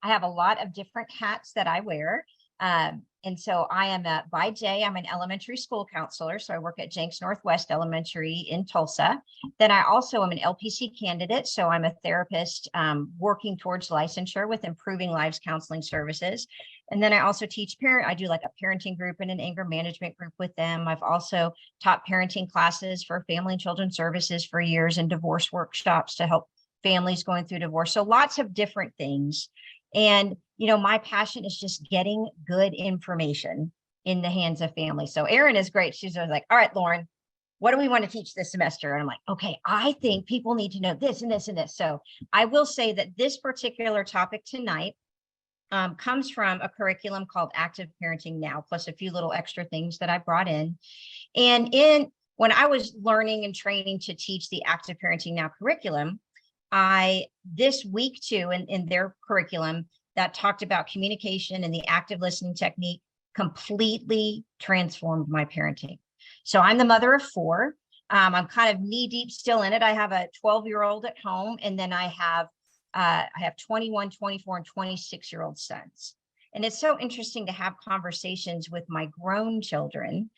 I have a lot of different hats that I wear. And so I am by day, I'm an elementary school counselor. So I work at Jenks Northwest Elementary in Tulsa. Then I also am an LPC candidate. So I'm a therapist working towards licensure with Improving Lives Counseling Services. And then I also teach I do like a parenting group and an anger management group with them. I've also taught parenting classes for Family and Children Services for years and divorce workshops to help families going through divorce. So lots of different things. And, my passion is just getting good information in the hands of families. So Erin is great. She's always like, all right, Lauren, what do we want to teach this semester? And I'm like, okay, I think people need to know this and this and this. So I will say that this particular topic tonight comes from a curriculum called Active Parenting Now, plus a few little extra things that I brought in. And when I was learning and training to teach the Active Parenting Now curriculum, this week too, in their curriculum that talked about communication and the active listening technique completely transformed my parenting. So I'm the mother of 4. I'm kind of knee deep still in it. I have a 12-year-old at home, and then I have 21, 24, and 26-year-old sons. And it's so interesting to have conversations with my grown children,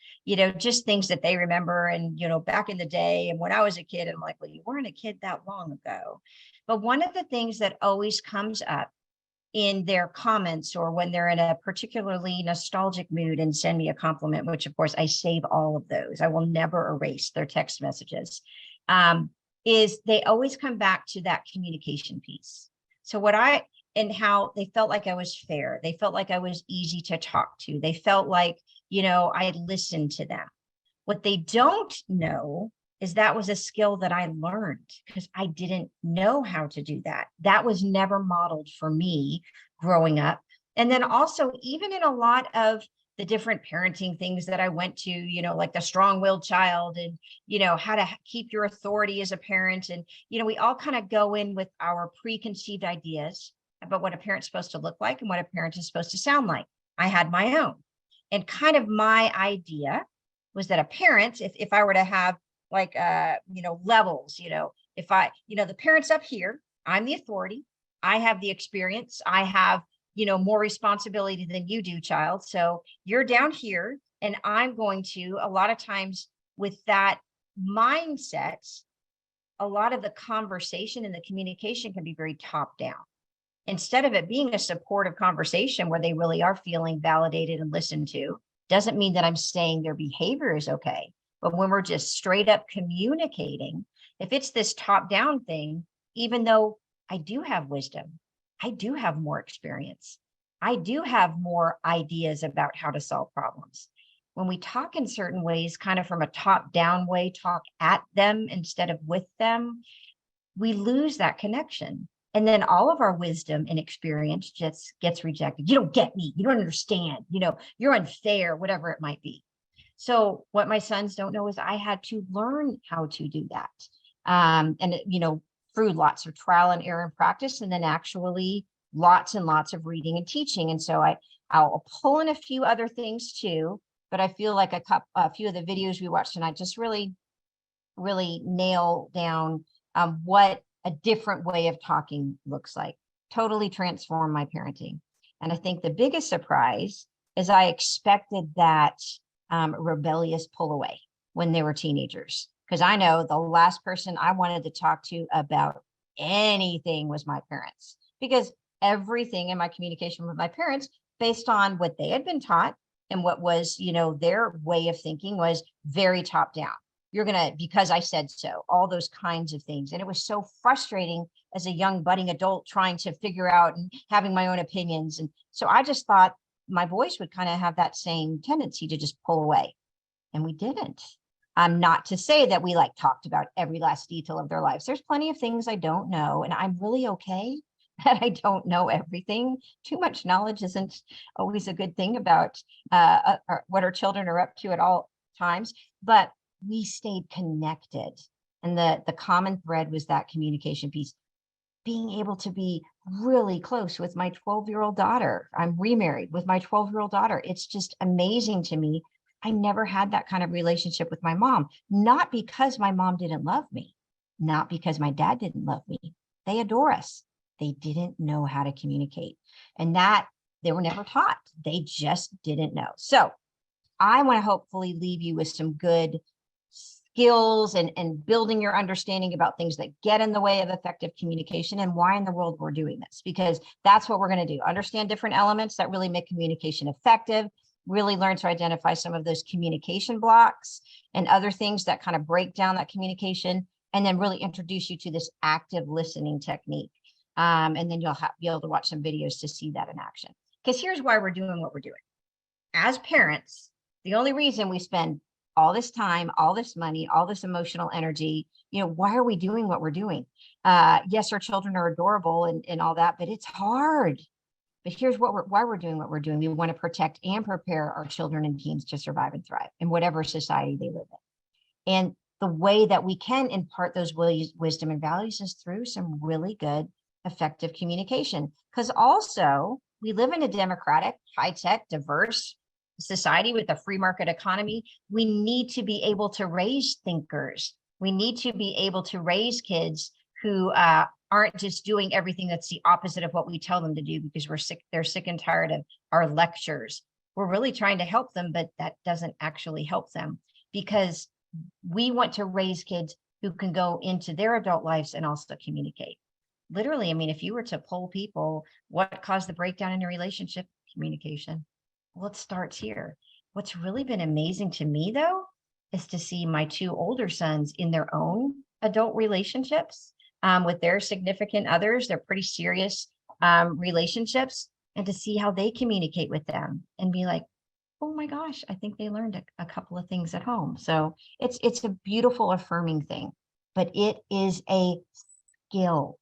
just things that they remember. And, back in the day and when I was a kid, I'm like, well, you weren't a kid that long ago. But one of the things that always comes up in their comments or when they're in a particularly nostalgic mood and send me a compliment, which of course I save all of those, I will never erase their text messages, is they always come back to that communication piece. So and how they felt like I was fair. They felt like I was easy to talk to. They felt like, I listened to them. What they don't know is that was a skill that I learned because I didn't know how to do that. That was never modeled for me growing up. And then also, even in a lot of the different parenting things that I went to, like the strong-willed child and, how to keep your authority as a parent. And, we all kind of go in with our preconceived ideas about what a parent's supposed to look like and what a parent is supposed to sound like. I had my own. And kind of my idea was that a parent, if I were to have like, levels, if the parent's up here, I'm the authority, I have the experience, I have, more responsibility than you do, child. So you're down here, and I'm going to, a lot of times with that mindset, a lot of the conversation and the communication can be very top down. Instead of it being a supportive conversation where they really are feeling validated and listened to, doesn't mean that I'm saying their behavior is okay. But when we're just straight up communicating, if it's this top down thing, even though I do have wisdom, I do have more experience, I do have more ideas about how to solve problems. When we talk in certain ways, kind of from a top down way, talk at them instead of with them, we lose that connection. And then all of our wisdom and experience just gets rejected. You don't get me. You don't understand. You're unfair, whatever it might be. So what my sons don't know is I had to learn how to do that. Through lots of trial and error and practice, and then actually lots and lots of reading and teaching. And so I'll pull in a few other things too, but I feel like a few of the videos we watched tonight just really, really nail down what a different way of talking looks like. Totally transformed my parenting. And I think the biggest surprise is I expected that rebellious pull away when they were teenagers. Because I know the last person I wanted to talk to about anything was my parents, because everything in my communication with my parents based on what they had been taught and what was, their way of thinking was very top down. You're going to, because I said so, all those kinds of things. And it was so frustrating as a young budding adult trying to figure out and having my own opinions. And so I just thought my boys would kind of have that same tendency to just pull away. And we didn't. Not to say that we talked about every last detail of their lives. There's plenty of things I don't know, and I'm really okay that I don't know everything. Too much knowledge isn't always a good thing about what our children are up to at all times, but we stayed connected. And the common thread was that communication piece. Being able to be really close with my 12-year-old daughter. I'm remarried with my 12-year-old daughter. It's just amazing to me. I never had that kind of relationship with my mom, not because my mom didn't love me, not because my dad didn't love me. They adore us. They didn't know how to communicate, and that they were never taught. They just didn't know. So I want to hopefully leave you with some good skills and building your understanding about things that get in the way of effective communication and why in the world we're doing this, because that's what we're going to do. Understand different elements that really make communication effective, really learn to identify some of those communication blocks and other things that kind of break down that communication, and then really introduce you to this active listening technique. And then you'll be able to watch some videos to see that in action. Because here's why we're doing what we're doing. As parents, the only reason we spend all this time, all this money, all this emotional energy, why are we doing what we're doing? Yes, our children are adorable and all that, but it's hard. But here's why we're doing what we're doing. We want to protect and prepare our children and teens to survive and thrive in whatever society they live in. And the way that we can impart those wisdom and values is through some really good, effective communication. Because also, we live in a democratic, high-tech, diverse society with a free market economy. We need to be able to raise thinkers. We need to be able to raise kids who aren't just doing everything that's the opposite of what we tell them to do because they're sick and tired of our lectures. We're really trying to help them, but that doesn't actually help them, because we want to raise kids who can go into their adult lives and also communicate. Literally, I mean, if you were to poll people, what caused the breakdown in a relationship? Communication. Well, it starts here. What's really been amazing to me, though, is to see my two older sons in their own adult relationships with their significant others. They're pretty serious relationships, and to see how they communicate with them and be like, oh my gosh, I think they learned a couple of things at home. So it's a beautiful, affirming thing, but it is a skill.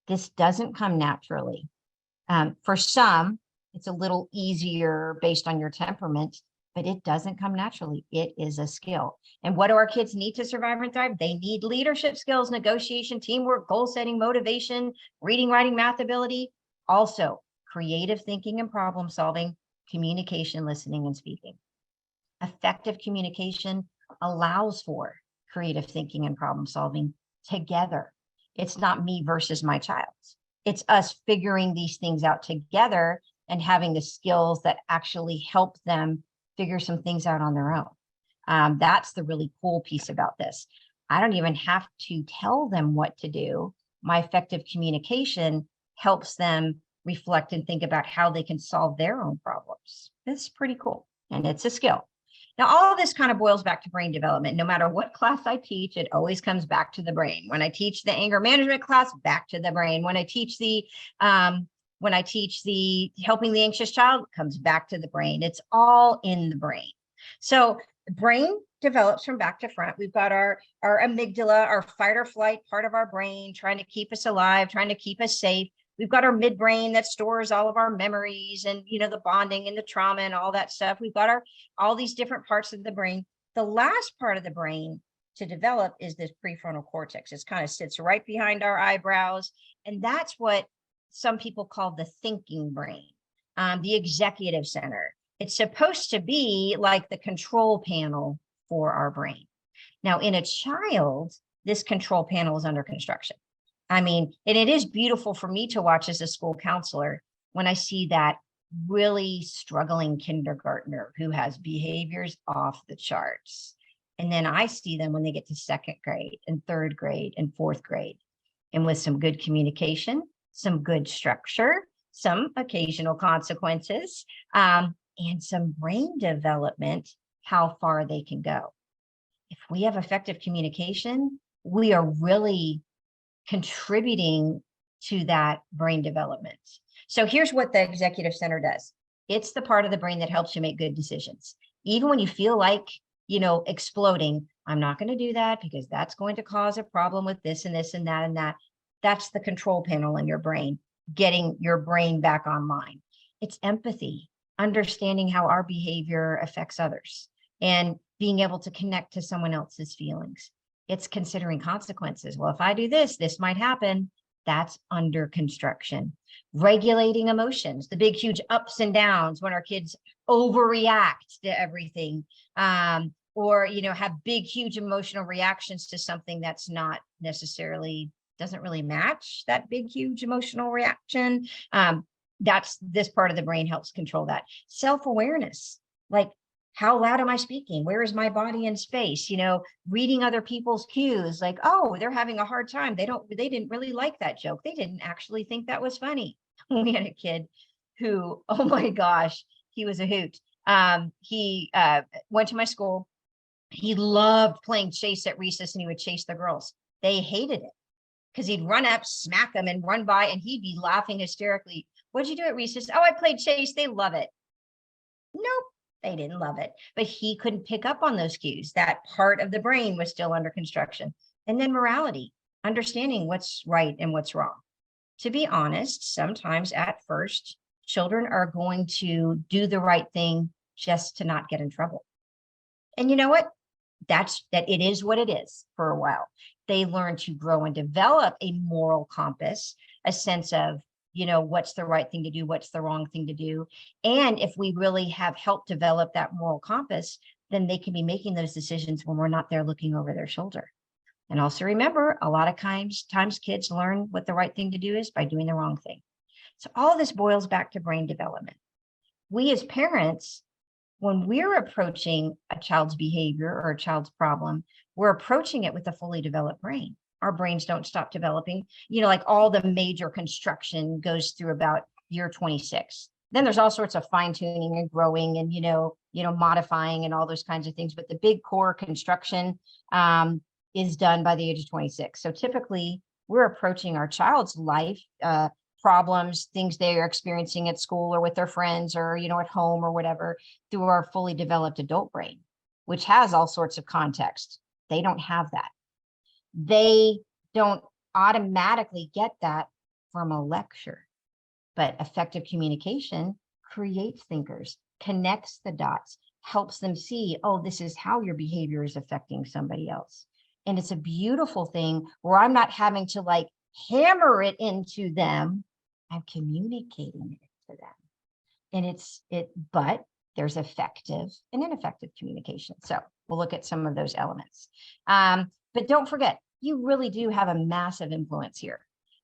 This doesn't come naturally. For some, it's a little easier based on your temperament, but it doesn't come naturally. It is a skill. And what do our kids need to survive and thrive? They need leadership skills, negotiation, teamwork, goal setting, motivation, reading, writing, math ability. Also, creative thinking and problem solving, communication, listening, and speaking. Effective communication allows for creative thinking and problem solving together. It's not me versus my child. It's us figuring these things out together and having the skills that actually help them figure some things out on their own. That's the really cool piece about this. I don't even have to tell them what to do. My effective communication helps them reflect and think about how they can solve their own problems. It's pretty cool, and it's a skill. Now, all of this kind of boils back to brain development. No matter what class I teach, it always comes back to the brain. When I teach the anger management class, back to the brain. When I teach the helping the anxious child, it comes back to the brain. It's all in the brain. So the brain develops from back to front. We've got our amygdala, our fight or flight part of our brain, trying to keep us alive, trying to keep us safe. We've got our midbrain that stores all of our memories and, the bonding and the trauma and all that stuff. We've got all these different parts of the brain. The last part of the brain to develop is this prefrontal cortex. It kind of sits right behind our eyebrows. And that's what some people call the thinking brain, the executive center. It's supposed to be like the control panel for our brain. Now, in a child, this control panel is under construction. I mean, and it is beautiful for me to watch as a school counselor when I see that really struggling kindergartner who has behaviors off the charts. And then I see them when they get to second grade and third grade and fourth grade. And with some good communication, some good structure, some occasional consequences, and some brain development, how far they can go. If we have effective communication, we are really contributing to that brain development. So here's what the executive center does. It's the part of the brain that helps you make good decisions. Even when you feel like, exploding, I'm not going to do that because that's going to cause a problem with this and this and that and that. That's the control panel in your brain, getting your brain back online. It's empathy, understanding how our behavior affects others and being able to connect to someone else's feelings. It's considering consequences. Well, if I do this, this might happen. That's under construction. Regulating emotions, the big, huge ups and downs when our kids overreact to everything, or have big, huge emotional reactions to something that's not necessarily doesn't really match that big, huge emotional reaction. That's this part of the brain helps control that. Self-awareness, like how loud am I speaking? Where is my body in space? Reading other people's cues, like, oh, they're having a hard time. They didn't really like that joke. They didn't actually think that was funny. We had a kid who, oh my gosh, he was a hoot. He went to my school. He loved playing chase at recess, and he would chase the girls. They hated it because he'd run up, smack them, and run by, and he'd be laughing hysterically. What'd you do at recess? Oh, I played chase. They love it. Nope, they didn't love it. But he couldn't pick up on those cues. That part of the brain was still under construction. And then morality, understanding what's right and what's wrong. To be honest, sometimes at first, children are going to do the right thing just to not get in trouble. And you know what? That it is what it is for a while. They learn to grow and develop a moral compass, a sense of, what's the right thing to do, what's the wrong thing to do. And if we really have helped develop that moral compass, then they can be making those decisions when we're not there looking over their shoulder. And also remember, a lot of times kids learn what the right thing to do is by doing the wrong thing. So all of this boils back to brain development. We as parents, when we're approaching a child's behavior or a child's problem, we're approaching it with a fully developed brain. Our brains don't stop developing. Like all the major construction goes through about year 26. Then there's all sorts of fine tuning and growing and, modifying and all those kinds of things. But the big core construction is done by the age of 26. So typically we're approaching our child's life, problems, things they are experiencing at school or with their friends or, at home or whatever, through our fully developed adult brain, which has all sorts of context. They don't have that. They don't automatically get that from a lecture, but effective communication creates thinkers, connects the dots, helps them see, oh, this is how your behavior is affecting somebody else. And it's a beautiful thing where I'm not having to hammer it into them. I'm communicating it to them. And but there's effective and ineffective communication. So we'll look at some of those elements. But don't forget, you really do have a massive influence here.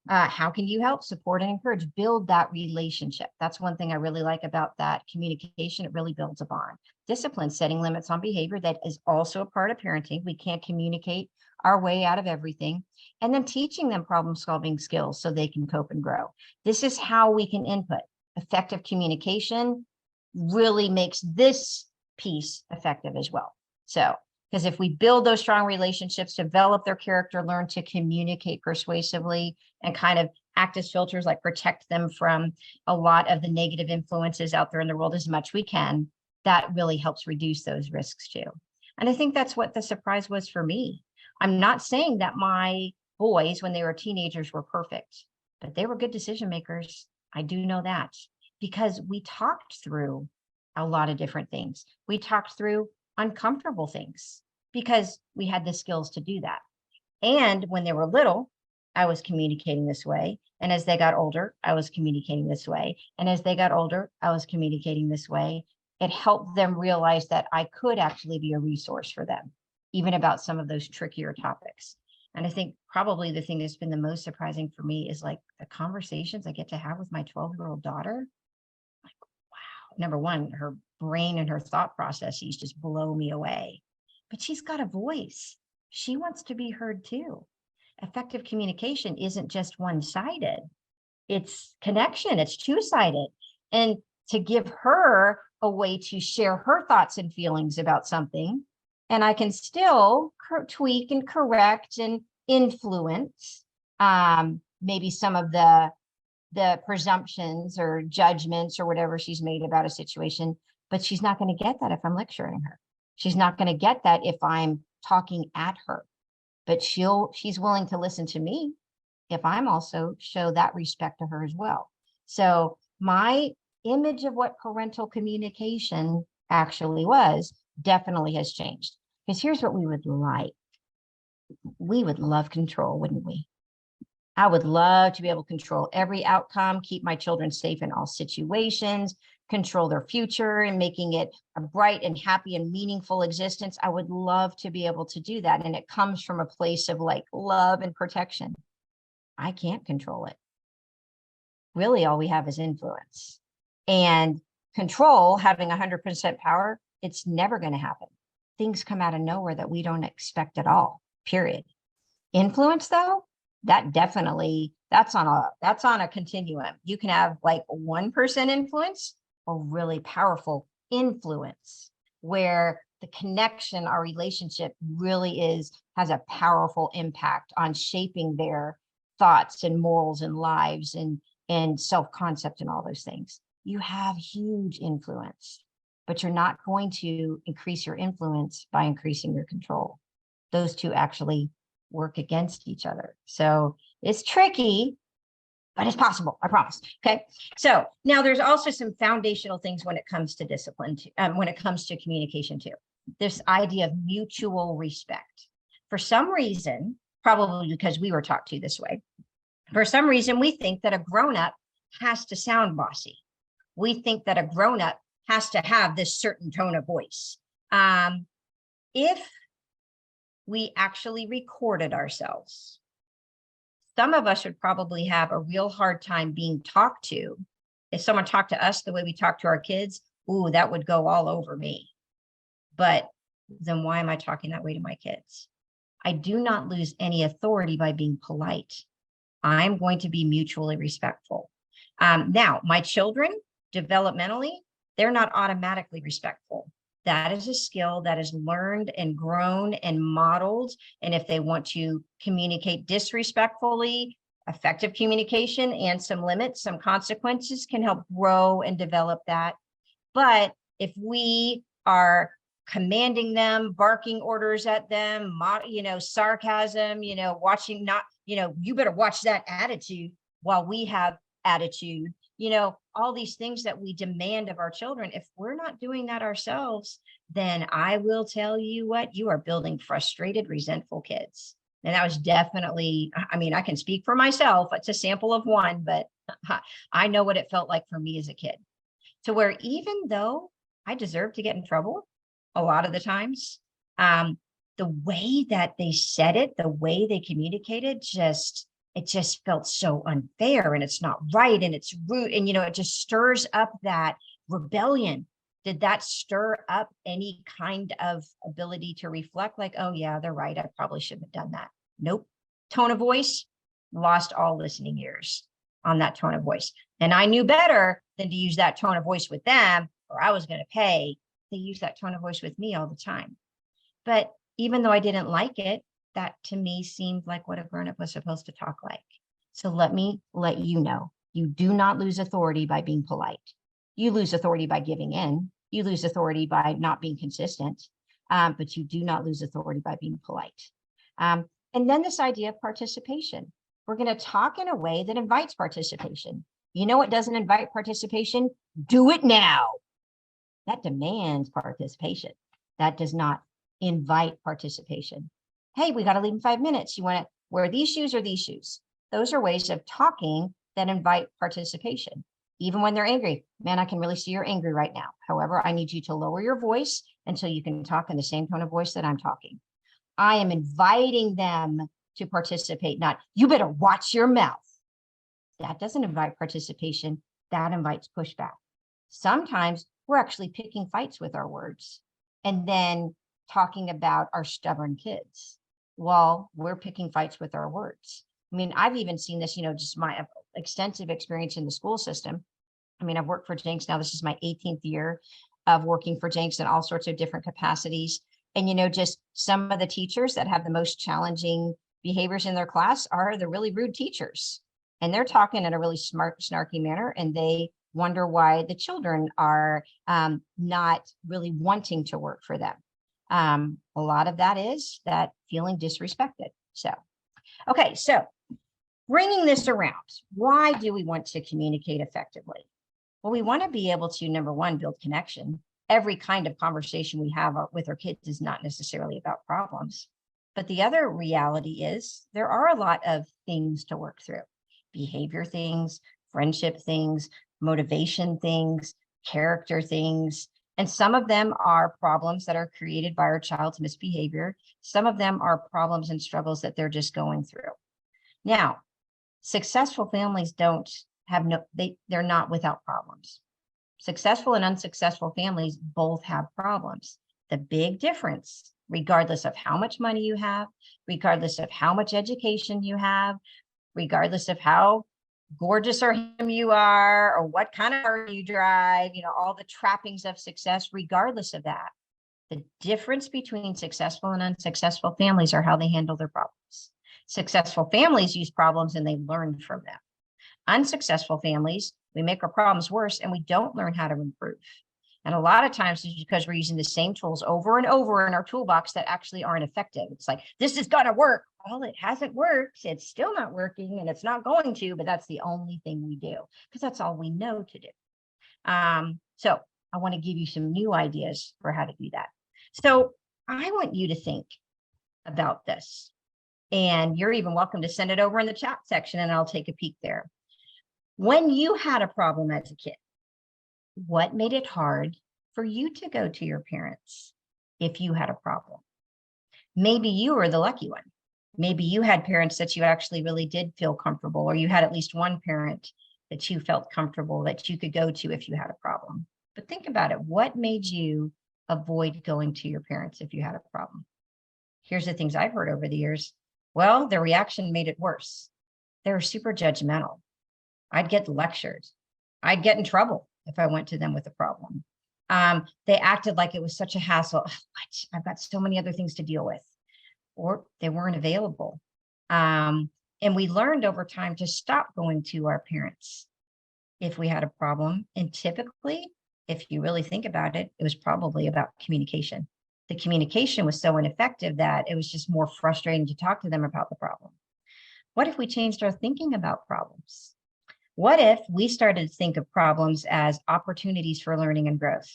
How can you help, support, and encourage? Build that relationship. That's one thing I really like about that communication. It really builds a bond. Discipline, setting limits on behavior. That is also a part of parenting. We can't communicate our way out of everything. And then teaching them problem-solving skills so they can cope and grow. This is how we can input. Effective communication really makes this piece effective as well. So, because if we build those strong relationships, develop their character, learn to communicate persuasively, and kind of act as filters, like protect them from a lot of the negative influences out there in the world as much we can, that really helps reduce those risks too. And I think that's what the surprise was for me. I'm not saying that my boys, when they were teenagers, were perfect, but they were good decision makers. I do know that because we talked through a lot of different things. We talked through uncomfortable things because we had the skills to do that. And when they were little, I was communicating this way. And as they got older, I was communicating this way. And as they got older, I was communicating this way. It helped them realize that I could actually be a resource for them, even about some of those trickier topics. And I think probably the thing that's been the most surprising for me is the conversations I get to have with my 12-year-old daughter. Wow. Number one, her brain and her thought processes just blow me away. But she's got a voice. She wants to be heard too. Effective communication isn't just one-sided. It's connection. It's two-sided. And to give her a way to share her thoughts and feelings about something, and I can still tweak and correct and influence maybe some of the presumptions or judgments or whatever she's made about a situation, but she's not going to get that if I'm lecturing her. She's not going to get that if I'm talking at her, but she's willing to listen to me if I'm also show that respect to her as well. So my image of what parental communication actually was definitely has changed. Because here's what we would like. We would love control, wouldn't we? I would love to be able to control every outcome, keep my children safe in all situations, control their future and making it a bright and happy and meaningful existence. I would love to be able to do that. And it comes from a place of love and protection. I can't control it. Really, all we have is influence. And control, having 100% power, it's never going to happen. Things come out of nowhere that we don't expect at all, period. Influence, though, that definitely, that's on a continuum. You can have like 1% influence or really powerful influence where the connection, our relationship really has a powerful impact on shaping their thoughts and morals and lives and self-concept and all those things. You have huge influence, but you're not going to increase your influence by increasing your control. Those two actually work against each other. So it's tricky, but it's possible, I promise. Okay. So now there's also some foundational things when it comes to discipline, when it comes to communication too. This idea of mutual respect. For some reason, probably because we were taught to this way, for some reason, we think that a grown-up has to sound bossy. We think that a grown-up has to have this certain tone of voice. If we actually recorded ourselves, some of us would probably have a real hard time being talked to. If someone talked to us the way we talk to our kids, ooh, that would go all over me. But then why am I talking that way to my kids? I do not lose any authority by being polite. I'm going to be mutually respectful. Now, my children, developmentally, they're not automatically respectful. That is a skill that is learned and grown and modeled. And if they want to communicate disrespectfully, effective communication and some limits, some consequences can help grow and develop that. But if we are commanding them, barking orders at them, sarcasm, watching, not, you better watch that attitude while we have attitude, all these things that we demand of our children. If we're not doing that ourselves, then I will tell you what, you are building frustrated, resentful kids. And that was definitely, I can speak for myself. It's a sample of one, but I know what it felt like for me as a kid. To where even though I deserve to get in trouble a lot of the times, the way that they said it, the way they communicated, it just felt so unfair, and it's not right, and it's rude, and it just stirs up that rebellion. Did that stir up any kind of ability to reflect like, oh yeah, they're right, I probably shouldn't have done that? Nope. Tone of voice, lost all listening ears on that tone of voice. And I knew better than to use that tone of voice with them, or I was going to pay. They use that tone of voice with me all the time. But even though I didn't like it, that to me seemed like what a grown-up was supposed to talk like. So let me let you know, you do not lose authority by being polite. You lose authority by giving in. You lose authority by not being consistent, but you do not lose authority by being polite. And then this idea of participation. We're going to talk in a way that invites participation. You know what doesn't invite participation? Do it now. That demands participation. That does not invite participation. Hey, we got to leave in 5 minutes. You want to wear these shoes or these shoes? Those are ways of talking that invite participation. Even when they're angry, man, I can really see you're angry right now. However, I need you to lower your voice until you can talk in the same tone of voice that I'm talking. I am inviting them to participate, not, you better watch your mouth. That doesn't invite participation. That invites pushback. Sometimes we're actually picking fights with our words and then talking about our stubborn kids while we're picking fights with our words. I've even seen this, just my extensive experience in the school system. I've worked for Jenks now. This is my 18th year of working for Jenks in all sorts of different capacities. And, just some of the teachers that have the most challenging behaviors in their class are the really rude teachers. And they're talking in a really smart, snarky manner, and they wonder why the children are not really wanting to work for them. A lot of that is that feeling disrespected. Okay, so bringing this around, why do we want to communicate effectively? Well, we want to be able to, number one, build connection. Every kind of conversation we have with our kids is not necessarily about problems. But the other reality is there are a lot of things to work through. Behavior things, friendship things, motivation things, character things. And some of them are problems that are created by our child's misbehavior. Some of them are problems and struggles that they're just going through. Now, Successful families don't have they're not without problems. Successful and unsuccessful families both have problems. The big difference, regardless of how much money you have, regardless of how much education you have, regardless of how gorgeous or handsome you are, or what kind of car you drive, all the trappings of success, regardless of that, the difference between successful and unsuccessful families are how they handle their problems. Successful families use problems and they learn from them. Unsuccessful families, we make our problems worse and we don't learn how to improve. And a lot of times it's because we're using the same tools over and over in our toolbox that actually aren't effective. It's like, this is going to work. Well, it hasn't worked. It's still not working and it's not going to, but that's the only thing we do because that's all we know to do. So I want to give you some new ideas for how to do that. So I want you to think about this, and you're even welcome to send it over in the chat section and I'll take a peek there. When you had a problem as a kid, what made it hard for you to go to your parents if you had a problem? Maybe you were the lucky one. Maybe you had parents that you actually really did feel comfortable, or you had at least one parent that you felt comfortable that you could go to if you had a problem. But think about it. What made you avoid going to your parents if you had a problem? Here's the things I've heard over the years. Well, their reaction made it worse. They were super judgmental. I'd get lectured. I'd get in trouble if I went to them with a problem. They acted like it was such a hassle. I've got so many other things to deal with. Or they weren't available. And we learned over time to stop going to our parents if we had a problem. And typically, if you really think about it, it was probably about communication. The communication was so ineffective that it was just more frustrating to talk to them about the problem. What if we changed our thinking about problems? What if we started to think of problems as opportunities for learning and growth?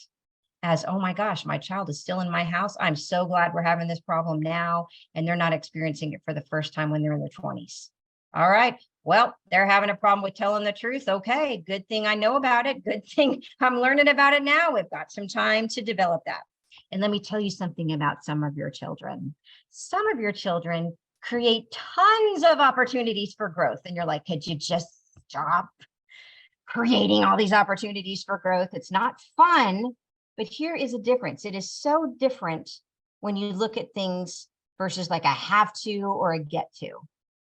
As, oh my gosh, my child is still in my house. I'm so glad we're having this problem now, and they're not experiencing it for the first time when they're in their 20s. All right, well, they're having a problem with telling the truth. Okay, good thing I know about it. Good thing I'm learning about it now. We've got some time to develop that. And let me tell you something about some of your children. Some of your children create tons of opportunities for growth. And you're like, could you just stop creating all these opportunities for growth? It's not fun. But here is a difference. It is so different when you look at things versus like a have to or a get to.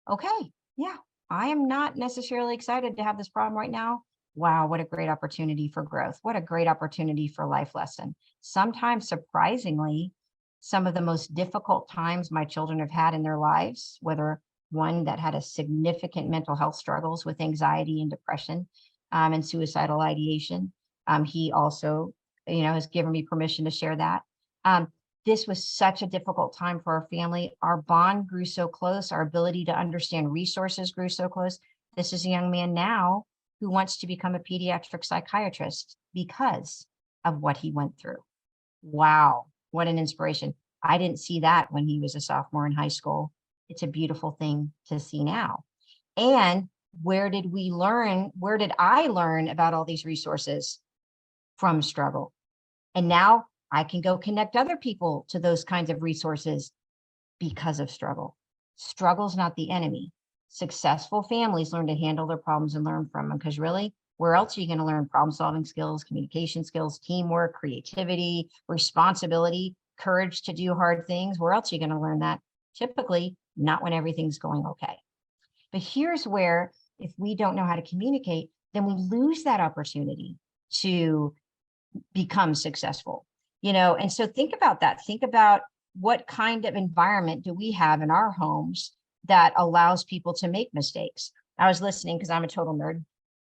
Okay, yeah, I am not necessarily excited to have this problem right now. Wow, what a great opportunity for growth. What a great opportunity for life lesson. Sometimes, surprisingly, some of the most difficult times my children have had in their lives, whether one that had a significant mental health struggles with anxiety and depression and suicidal ideation. He also has given me permission to share that. This was such a difficult time for our family. Our bond grew so close. Our ability to understand resources grew so close. This is a young man now who wants to become a pediatric psychiatrist because of what he went through. Wow, what an inspiration. I didn't see that when he was a sophomore in high school. It's a beautiful thing to see now. And where did I learn about all these resources? From struggle. And now I can go connect other people to those kinds of resources because of struggle. Struggle's not the enemy. Successful families learn to handle their problems and learn from them, because really, where else are you going to learn problem solving skills, communication skills, teamwork, creativity, responsibility, courage to do hard things? Where else are you going to learn that? Typically, not when everything's going okay. But here's where, if we don't know how to communicate, then we lose that opportunity to become successful, and so think about that. Think about what kind of environment do we have in our homes that allows people to make mistakes. I was listening, because I'm a total nerd.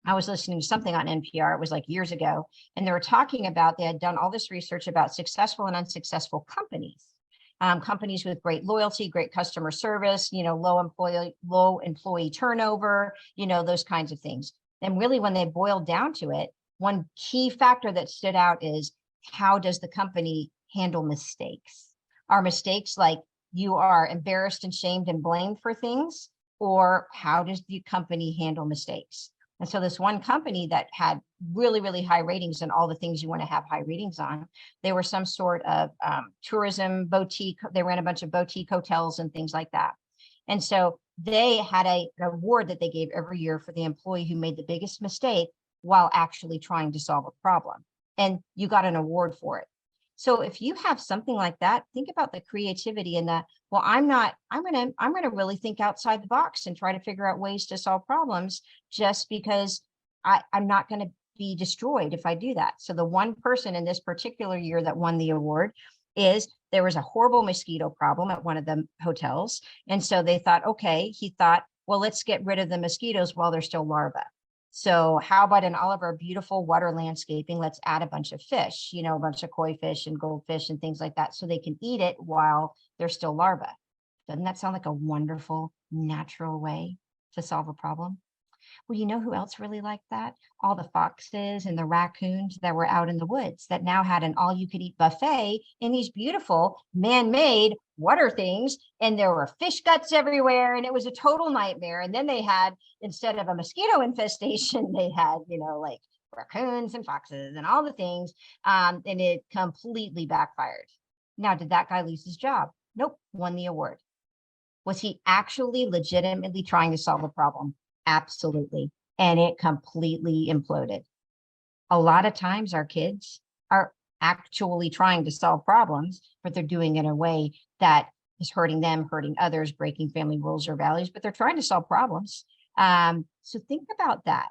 I was listening to something on NPR. It was like years ago. And they were talking about, they had done all this research about successful and unsuccessful companies. Companies with great loyalty, great customer service, low employee turnover, those kinds of things. And really, when they boiled down to it, one key factor that stood out is, how does the company handle mistakes? Are mistakes like you are embarrassed and shamed and blamed for things? Or how does the company handle mistakes? And so this one company that had really, really high ratings and all the things you want to have high ratings on, they were some sort of tourism boutique. They ran a bunch of boutique hotels and things like that. And so they had an award that they gave every year for the employee who made the biggest mistake while actually trying to solve a problem. And you got an award for it. So if you have something like that, think about the creativity and the, well, I'm going to really think outside the box and try to figure out ways to solve problems, just because I'm not going to be destroyed if I do that. So the one person in this particular year that won the award is, there was a horrible mosquito problem at one of the hotels. And so they thought, okay, he thought, well, let's get rid of the mosquitoes while they're still larvae. So how about in all of our beautiful water landscaping, let's add a bunch of fish, you know, a bunch of koi fish and goldfish and things like that, so they can eat it while they're still larvae. Doesn't that sound like a wonderful, natural way to solve a problem? Well, you know who else really liked that? All the foxes and the raccoons that were out in the woods that now had an all-you-could-eat buffet in these beautiful man-made water things. And there were fish guts everywhere, and it was a total nightmare. And then they had, instead of a mosquito infestation, they had, you know, like raccoons and foxes and all the things. And it completely backfired. Now, did that guy lose his job? Nope, won the award. Was he actually legitimately trying to solve a problem? Absolutely. And it completely imploded. A lot of times our kids are actually trying to solve problems, but they're doing it in a way that is hurting them, hurting others, breaking family rules or values, but they're trying to solve problems. So think about that.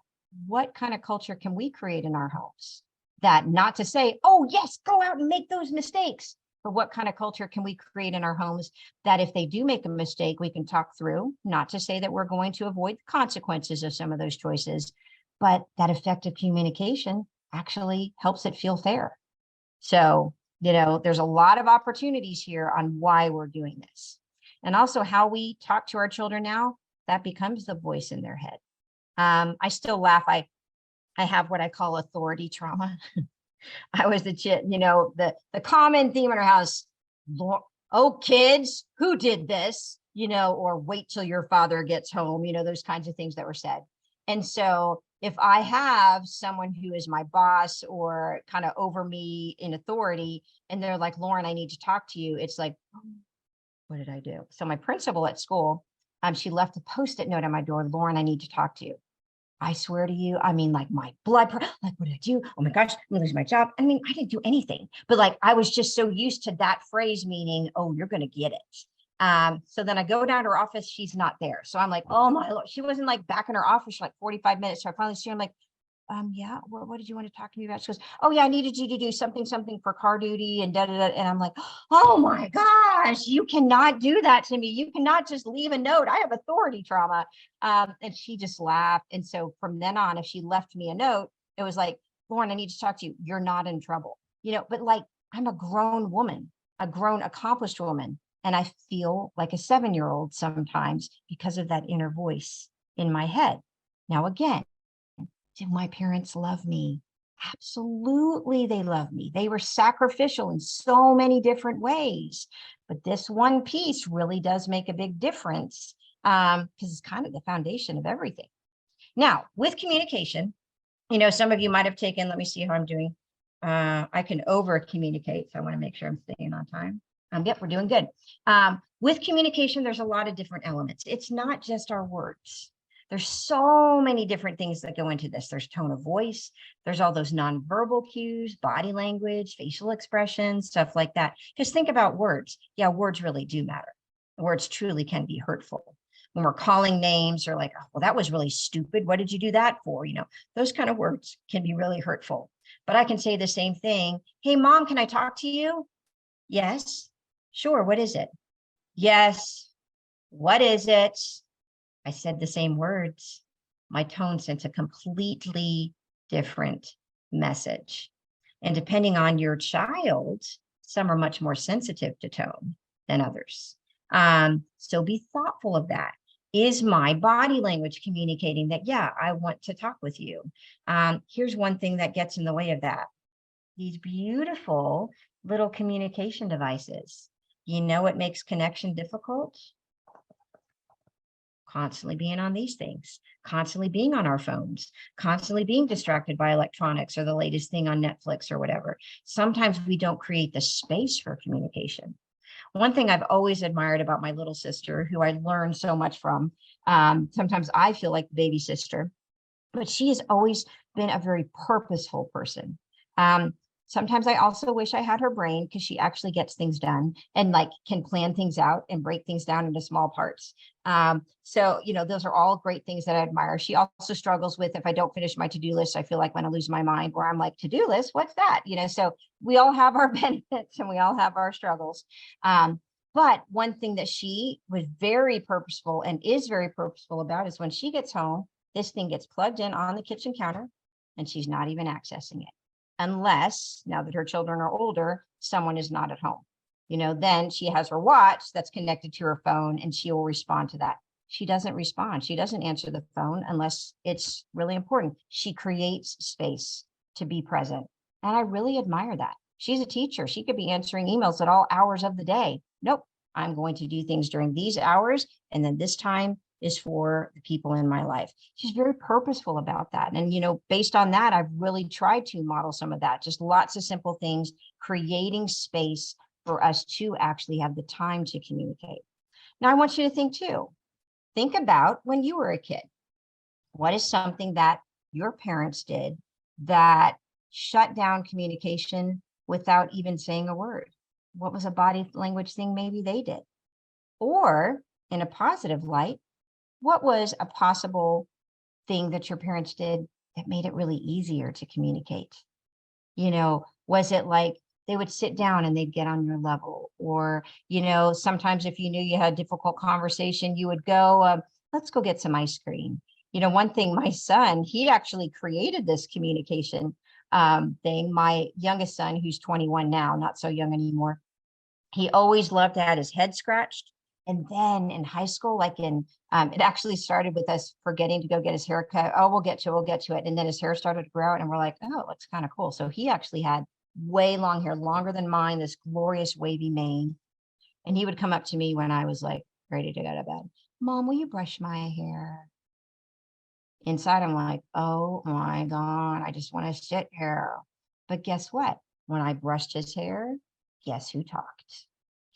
What kind of culture can we create in our homes? That, not to say, oh, yes, go out and make those mistakes. But what kind of culture can we create in our homes that if they do make a mistake, we can talk through, not to say that we're going to avoid the consequences of some of those choices, but that effective communication actually helps it feel fair. So, you know, there's a lot of opportunities here on why we're doing this. And also how we talk to our children now, that becomes the voice in their head. I still laugh. I have what I call authority trauma. I was the kid, you know, the common theme in our house, oh, kids, who did this, you know, or wait till your father gets home, you know, those kinds of things that were said. And so if I have someone who is my boss or kind of over me in authority, and they're like, Lauren, I need to talk to you, it's like, oh, what did I do? So my principal at school, she left a Post-it note on my door, Lauren, I need to talk to you. I swear to you, I mean, like my blood, like, what did I do? Oh my gosh, I'm gonna lose my job. I mean, I didn't do anything, but like, I was just so used to that phrase meaning, oh, you're going to get it. So then I go down to her office, she's not there. So I'm like, oh my Lord, she wasn't like back in her office for like 45 minutes. So I finally see her, I'm like, yeah, what did you want to talk to me about? She goes, oh yeah, I needed you to do something for car duty and da da da. And I'm like, oh my gosh, you cannot do that to me. You cannot just leave a note. I have authority trauma. And she just laughed. And so from then on, if she left me a note, it was like, Lauren, I need to talk to you. You're not in trouble, you know, but like, I'm a grown woman, a grown, accomplished woman. And I feel like a 7-year-old sometimes because of that inner voice in my head. Now, again, did my parents love me? Absolutely, they love me. They were sacrificial in so many different ways. But this one piece really does make a big difference, because it's kind of the foundation of everything. Now, with communication, you know, some of you might have taken, let me see how I'm doing. I can over communicate, so I want to make sure I'm staying on time. Yep, we're doing good. With communication, there's a lot of different elements. It's not just our words. There's so many different things that go into this. There's tone of voice. There's all those nonverbal cues, body language, facial expressions, stuff like that. Just think about words. Yeah, words really do matter. Words truly can be hurtful. When we're calling names or like, oh, well, that was really stupid. What did you do that for? You know, those kind of words can be really hurtful. But I can say the same thing. Hey, Mom, can I talk to you? Yes. Sure. What is it? Yes. What is it? I said the same words. My tone sends a completely different message. And depending on your child, some are much more sensitive to tone than others. So be thoughtful of that. Is my body language communicating that, yeah, I want to talk with you? Here's one thing that gets in the way of that. These beautiful little communication devices. You know what makes connection difficult? Constantly being on these things, constantly being on our phones, constantly being distracted by electronics or the latest thing on Netflix or whatever. Sometimes we don't create the space for communication. One thing I've always admired about my little sister, who I learned so much from, sometimes I feel like the baby sister, but she has always been a very purposeful person. Um, Sometimes I also wish I had her brain because she actually gets things done and like can plan things out and break things down into small parts. So, those are all great things that I admire. She also struggles with, if I don't finish my to-do list, I feel like I'm going to lose my mind, where I'm like, to-do list, what's that? So we all have our benefits and we all have our struggles. But one thing that she was very purposeful and is very purposeful about is when she gets home, this thing gets plugged in on the kitchen counter and she's not even accessing it. Unless, now that her children are older, someone is not at home. Then she has her watch that's connected to her phone and she will respond to that. She doesn't respond. She doesn't answer the phone unless it's really important. She creates space to be present. And I really admire that. She's a teacher. She could be answering emails at all hours of the day. Nope, I'm going to do things during these hours. And then this time is for the people in my life. She's very purposeful about that. And, based on that, I've really tried to model some of that, just lots of simple things, creating space for us to actually have the time to communicate. Now, I want you to think about when you were a kid. What is something that your parents did that shut down communication without even saying a word? What was a body language thing maybe they did? Or in a positive light, what was a possible thing that your parents did that made it really easier to communicate? Was it like they would sit down and they'd get on your level? Or, sometimes if you knew you had a difficult conversation, you would go, let's go get some ice cream. One thing, my son, he actually created this communication thing. My youngest son, who's 21 now, not so young anymore, he always loved to have his head scratched. And then in high school, it actually started with us forgetting to go get his hair cut. Oh, we'll get to it. And then his hair started to grow out and we're like, oh, it looks kind of cool. So he actually had way long hair, longer than mine, this glorious wavy mane. And he would come up to me when I was like ready to go to bed. Mom, will you brush my hair? Inside, I'm like, oh my God, I just want to sit here. But guess what? When I brushed his hair, guess who talked?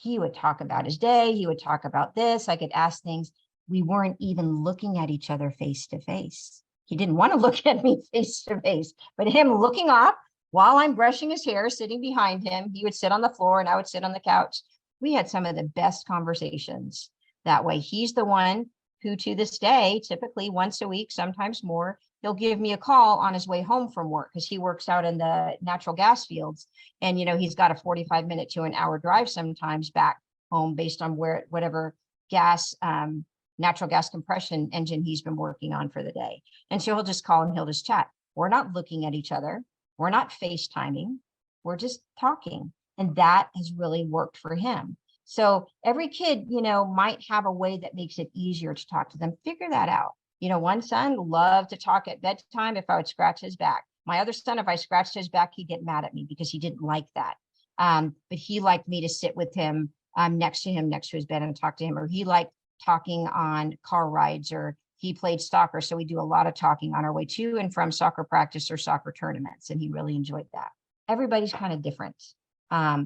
He would talk about his day. He would talk about this. I could ask things. We weren't even looking at each other face to face. He didn't want to look at me face to face, but him looking up while I'm brushing his hair, sitting behind him, he would sit on the floor and I would sit on the couch. We had some of the best conversations that way. He's the one who, to this day, typically once a week, sometimes more, he'll give me a call on his way home from work because he works out in the natural gas fields. And, he's got a 45-minute to an hour drive sometimes back home based on whatever natural gas compression engine he's been working on for the day. And so he'll just call and he'll just chat. We're not looking at each other. We're not FaceTiming. We're just talking. And that has really worked for him. So every kid, might have a way that makes it easier to talk to them. Figure that out. One son loved to talk at bedtime if I would scratch his back. My other son, if I scratched his back, he'd get mad at me because he didn't like that. But he liked me to sit with him next to his bed and talk to him, or he liked talking on car rides, or he played soccer. So we do a lot of talking on our way to and from soccer practice or soccer tournaments. And he really enjoyed that. Everybody's kind of different.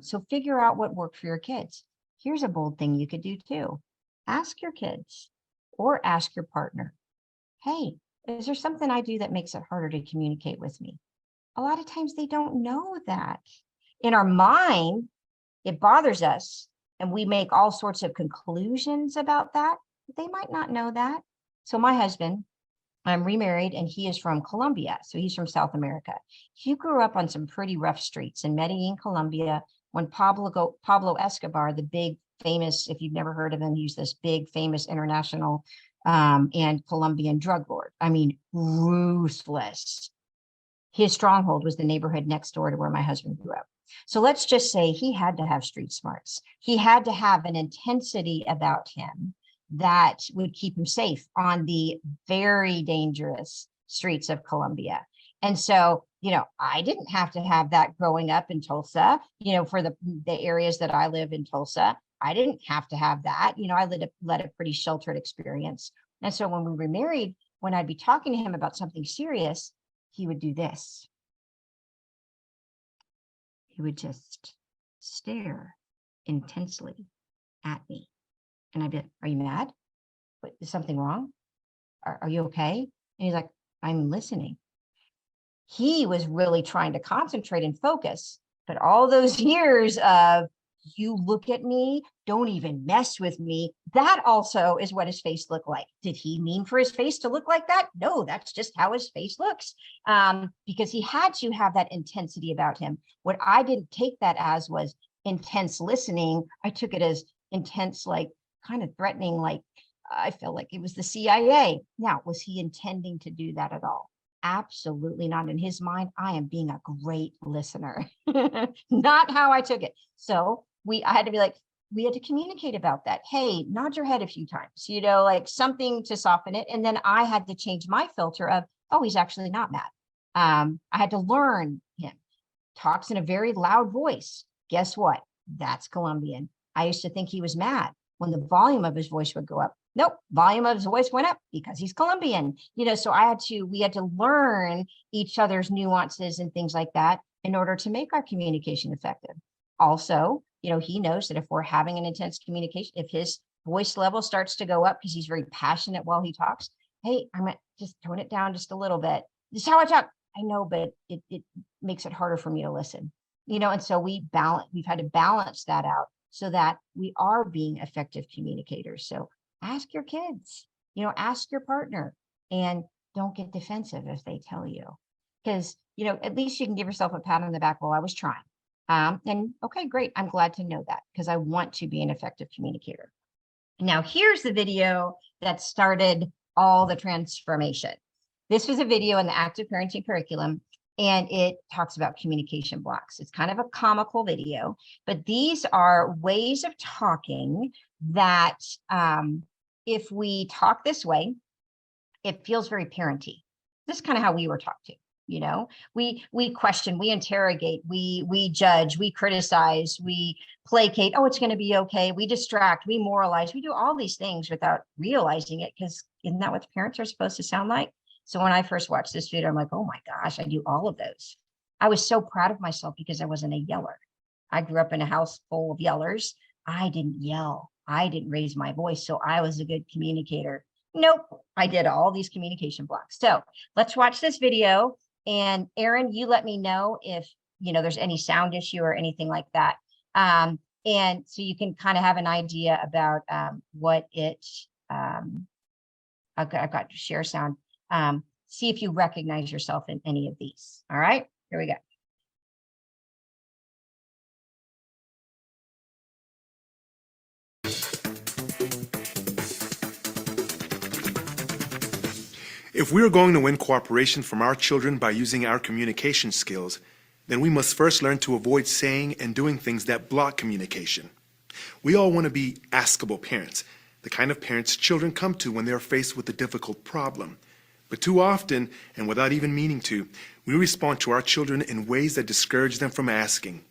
So figure out what worked for your kids. Here's a bold thing you could do too. Ask your kids or ask your partner, hey, is there something I do that makes it harder to communicate with me? A lot of times they don't know that. In our mind, it bothers us and we make all sorts of conclusions about that, but they might not know that. So my husband, I'm remarried and he is from Colombia. So he's from South America. He grew up on some pretty rough streets in Medellin, Colombia, when Pablo Escobar, the big famous, if you've never heard of him, he's this big famous international and Colombian drug lord. I mean, ruthless. His stronghold was the neighborhood next door to where my husband grew up. So let's just say he had to have street smarts. He had to have an intensity about him that would keep him safe on the very dangerous streets of Colombia. And so, I didn't have to have that growing up in Tulsa, for the areas that I live in Tulsa. I didn't have to have that. I led a pretty sheltered experience. And so when we were married, when I'd be talking to him about something serious, he would do this. He would just stare intensely at me. And I'd be like, are you mad? Is something wrong? Are you okay? And he's like, I'm listening. He was really trying to concentrate and focus, but all those years of you look at me, don't even mess with me, that also is what his face looked like. Did he mean for his face to look like that? No, that's just how his face looks, because he had to have that intensity about him. What I didn't take that as was intense listening. I took it as intense, like kind of threatening, like I felt like it was the CIA. Now, was he intending to do that at all? Absolutely not. In his mind, I am being a great listener. Not how I took it. So I had to be like, we had to communicate about that. Hey, nod your head a few times, like something to soften it. And then I had to change my filter of, oh, he's actually not mad. I had to learn him. Talks in a very loud voice. Guess what? That's Colombian. I used to think he was mad when the volume of his voice would go up. Nope, volume of his voice went up because he's Colombian. So we had to learn each other's nuances and things like that in order to make our communication effective. Also, he knows that if we're having an intense communication, if his voice level starts to go up because he's very passionate while he talks, hey, I'm gonna just tone it down just a little bit. This is how I talk. I know, but it makes it harder for me to listen. And so we've had to balance that out so that we are being effective communicators. So ask your kids, ask your partner, and don't get defensive if they tell you, because, at least you can give yourself a pat on the back. Well, I was trying. And okay, great. I'm glad to know that because I want to be an effective communicator. Now, here's the video that started all the transformation. This was a video in the active parenting curriculum, and it talks about communication blocks. It's kind of a comical video, but these are ways of talking that if we talk this way, it feels very parenty. This is kind of how we were taught to. We question, we interrogate, we judge, we criticize, we placate. Oh, it's going to be okay. We distract, we moralize, we do all these things without realizing it, because isn't that what parents are supposed to sound like? So when I first watched this video, I'm like, oh my gosh, I do all of those. I was so proud of myself because I wasn't a yeller. I grew up in a house full of yellers. I didn't yell. I didn't raise my voice. So I was a good communicator. Nope. I did all these communication blocks. So let's watch this video. And Aaron, you let me know if, there's any sound issue or anything like that. And so you can kind of have an idea about what it, I've got to share sound. See if you recognize yourself in any of these. All right, here we go. If we are going to win cooperation from our children by using our communication skills, then we must first learn to avoid saying and doing things that block communication. We all want to be askable parents, the kind of parents children come to when they are faced with a difficult problem. But too often, and without even meaning to, we respond to our children in ways that discourage them from asking.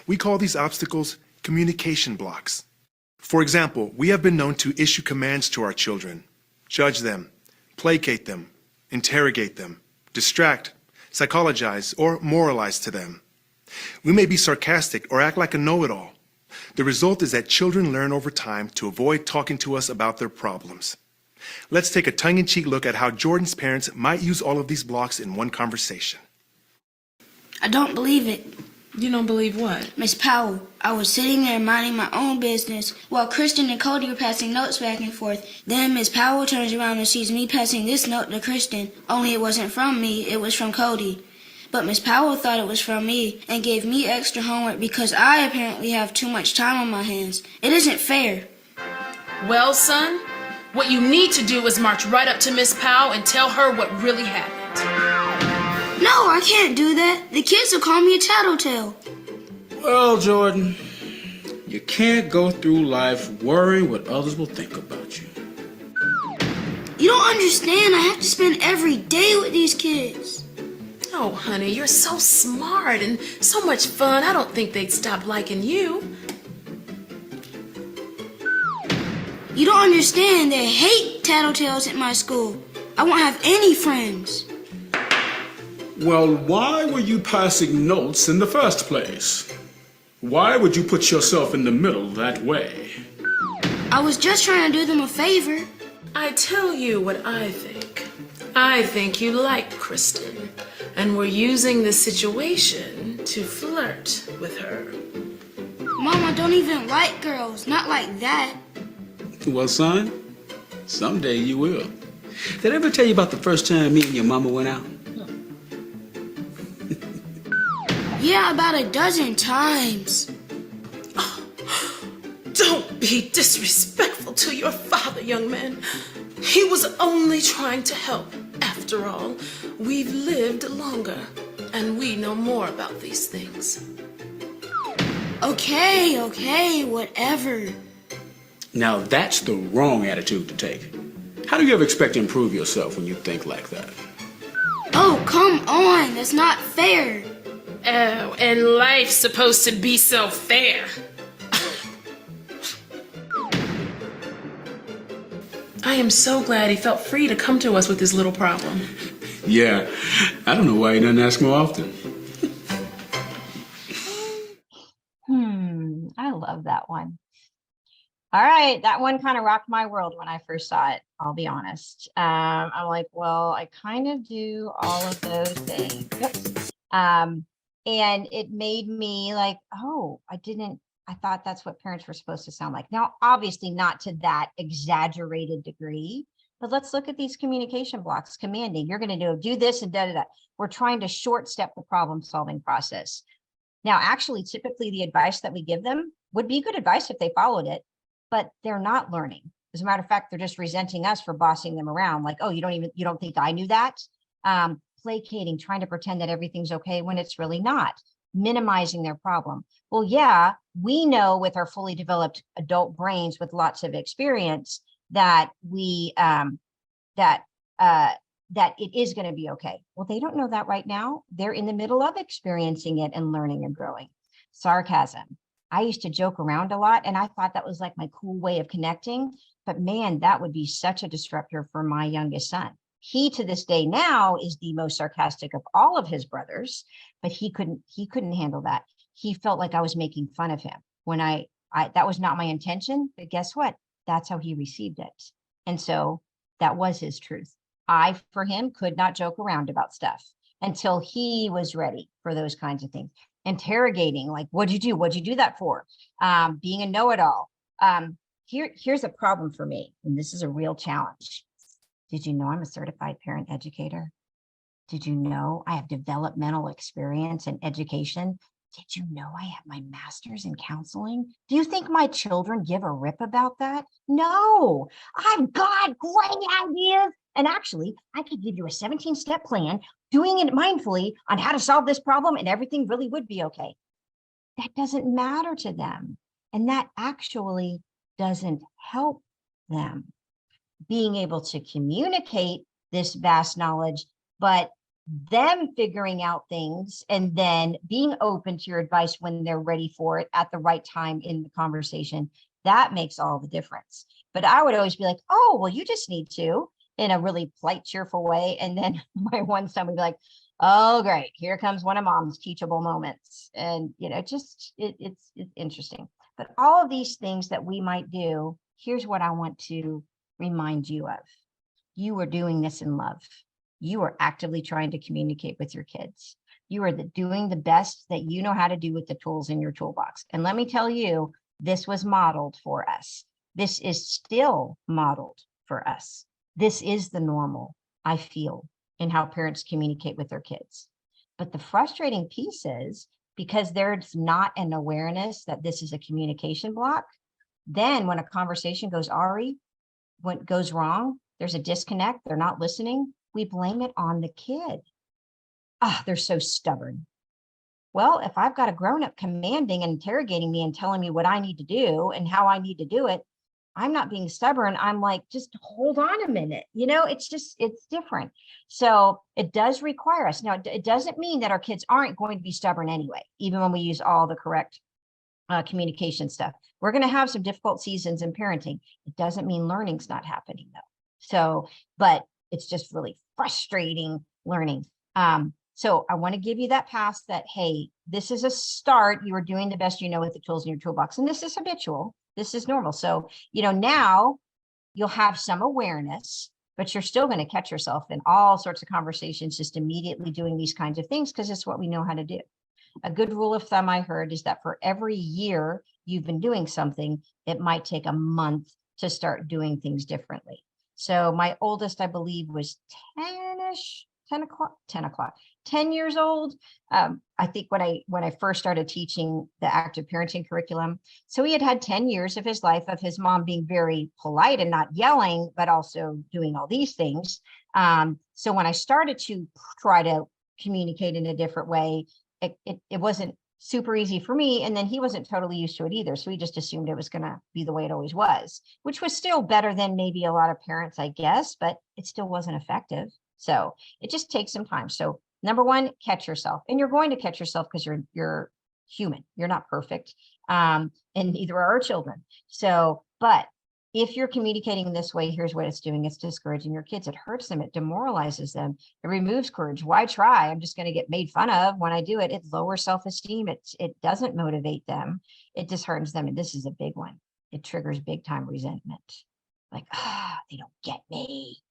We call these obstacles communication blocks. For example, we have been known to issue commands to our children, judge them, placate them, interrogate them, distract, psychologize, or moralize to them. We may be sarcastic or act like a know-it-all. The result is that children learn over time to avoid talking to us about their problems. Let's take a tongue-in-cheek look at how Jordan's parents might use all of these blocks in one conversation. I don't believe it. You don't believe what? Miss Powell, I was sitting there minding my own business while Kristen and Cody were passing notes back and forth. Then Miss Powell turns around and sees me passing this note to Kristen, only it wasn't from me, it was from Cody. But Miss Powell thought it was from me and gave me extra homework because I apparently have too much time on my hands. It isn't fair. Well, son, what you need to do is march right up to Miss Powell and tell her what really happened. No, I can't do that. The kids will call me a tattletale. Well, Jordan, you can't go through life worrying what others will think about you. You don't understand. I have to spend every day with these kids. Oh, honey, you're so smart and so much fun. I don't think they'd stop liking you. You don't understand. They hate tattletales at my school. I won't have any friends. Well, why were you passing notes in the first place? Why would you put yourself in the middle that way? I was just trying to do them a favor. I tell you what I think. I think you like Kristen, and we're using this situation to flirt with her. Mom, I don't even like girls. Not like that. Well, son, someday you will. Did I ever tell you about the first time me and your mama went out? Yeah, about a dozen times. Don't be disrespectful to your father, young man. He was only trying to help. After all, we've lived longer, and we know more about these things. Okay, whatever. Now that's the wrong attitude to take. How do you ever expect to improve yourself when you think like that? Oh, come on, that's not fair. Oh, and life's supposed to be so fair. I am so glad he felt free to come to us with his little problem. Yeah, I don't know why he doesn't ask more often. I love that one. All right, that one kind of rocked my world when I first saw it, I'll be honest. I'm like, well, I kind of do all of those things. Yep. And it made me like, oh, I thought that's what parents were supposed to sound like. Now, obviously not to that exaggerated degree, but let's look at these communication blocks. Commanding, you're going to do this and da da da. We're trying to short step the problem solving process. Now, actually, typically the advice that we give them would be good advice if they followed it, but they're not learning. As a matter of fact, they're just resenting us for bossing them around. Like, oh, you don't think I knew that? Placating, trying to pretend that everything's okay when it's really not, minimizing their problem. Well, yeah, we know with our fully developed adult brains with lots of experience that that it is going to be okay. Well, they don't know that right now. They're in the middle of experiencing it and learning and growing. Sarcasm. I used to joke around a lot, and I thought that was like my cool way of connecting. But man, that would be such a disruptor for my youngest son. He to this day now is the most sarcastic of all of his brothers, but he couldn't handle that. He felt like I was making fun of him when I that was not my intention, but guess what? That's how he received it. And so that was his truth. I, for him, could not joke around about stuff until he was ready for those kinds of things. Interrogating, like, what'd you do? What'd you do that for? Being a know-it-all. Here's a problem for me, and this is a real challenge. Did you know I'm a certified parent educator? Did you know I have developmental experience in education? Did you know I have my master's in counseling? Do you think my children give a rip about that? No, I've got great ideas. And actually, I could give you a 17-step plan, doing it mindfully on how to solve this problem, and everything really would be okay. That doesn't matter to them. And that actually doesn't help them being able to communicate this vast knowledge, but them figuring out things and then being open to your advice when they're ready for it at the right time in the conversation, that makes all the difference. But I would always be like, oh, well, you just need to, in a really polite, cheerful way. And then my one son would be like, oh, great, here comes one of mom's teachable moments. And, just it's interesting. But all of these things that we might do, here's what I want to remind you of. You are doing this in love. You are actively trying to communicate with your kids. You are doing the best that you know how to do with the tools in your toolbox. And let me tell you, this was modeled for us. This is still modeled for us. This is the normal, I feel, in how parents communicate with their kids. But the frustrating piece is, because there's not an awareness that this is a communication block, then when a conversation goes when it goes wrong, there's a disconnect, they're not listening, we blame it on the kid. They're so stubborn. Well, if I've got a grown-up commanding and interrogating me and telling me what I need to do and how I need to do it, I'm not being stubborn. I'm like, just hold on a minute. It's different. So it does require us. Now, it doesn't mean that our kids aren't going to be stubborn anyway, even when we use all the correct communication stuff. We're going to have some difficult seasons in parenting. It doesn't mean learning's not happening though. So, but it's just really frustrating learning. So I want to give you that pass that, hey, this is a start. You are doing the best you know with the tools in your toolbox. And this is habitual. This is normal. So, now you'll have some awareness, but you're still going to catch yourself in all sorts of conversations, just immediately doing these kinds of things because it's what we know how to do. A good rule of thumb I heard is that for every year you've been doing something, it might take a month to start doing things differently. So my oldest, I believe, was 10 years old. I think when I first started teaching the active parenting curriculum. So he had 10 years of his life of his mom being very polite and not yelling, but also doing all these things. So when I started to try to communicate in a different way, it wasn't super easy for me. And then he wasn't totally used to it either. So he just assumed it was going to be the way it always was, which was still better than maybe a lot of parents, I guess, but it still wasn't effective. So it just takes some time. So number one, catch yourself, and you're going to catch yourself because you're human. You're not perfect. And neither are our children. So, but if you're communicating this way, here's what it's doing. It's discouraging your kids. It hurts them. It demoralizes them. It removes courage. Why try? I'm just going to get made fun of when I do it. It lowers self-esteem. It doesn't motivate them. It disheartens them. And this is a big one. It triggers big time resentment. Like, they don't get me.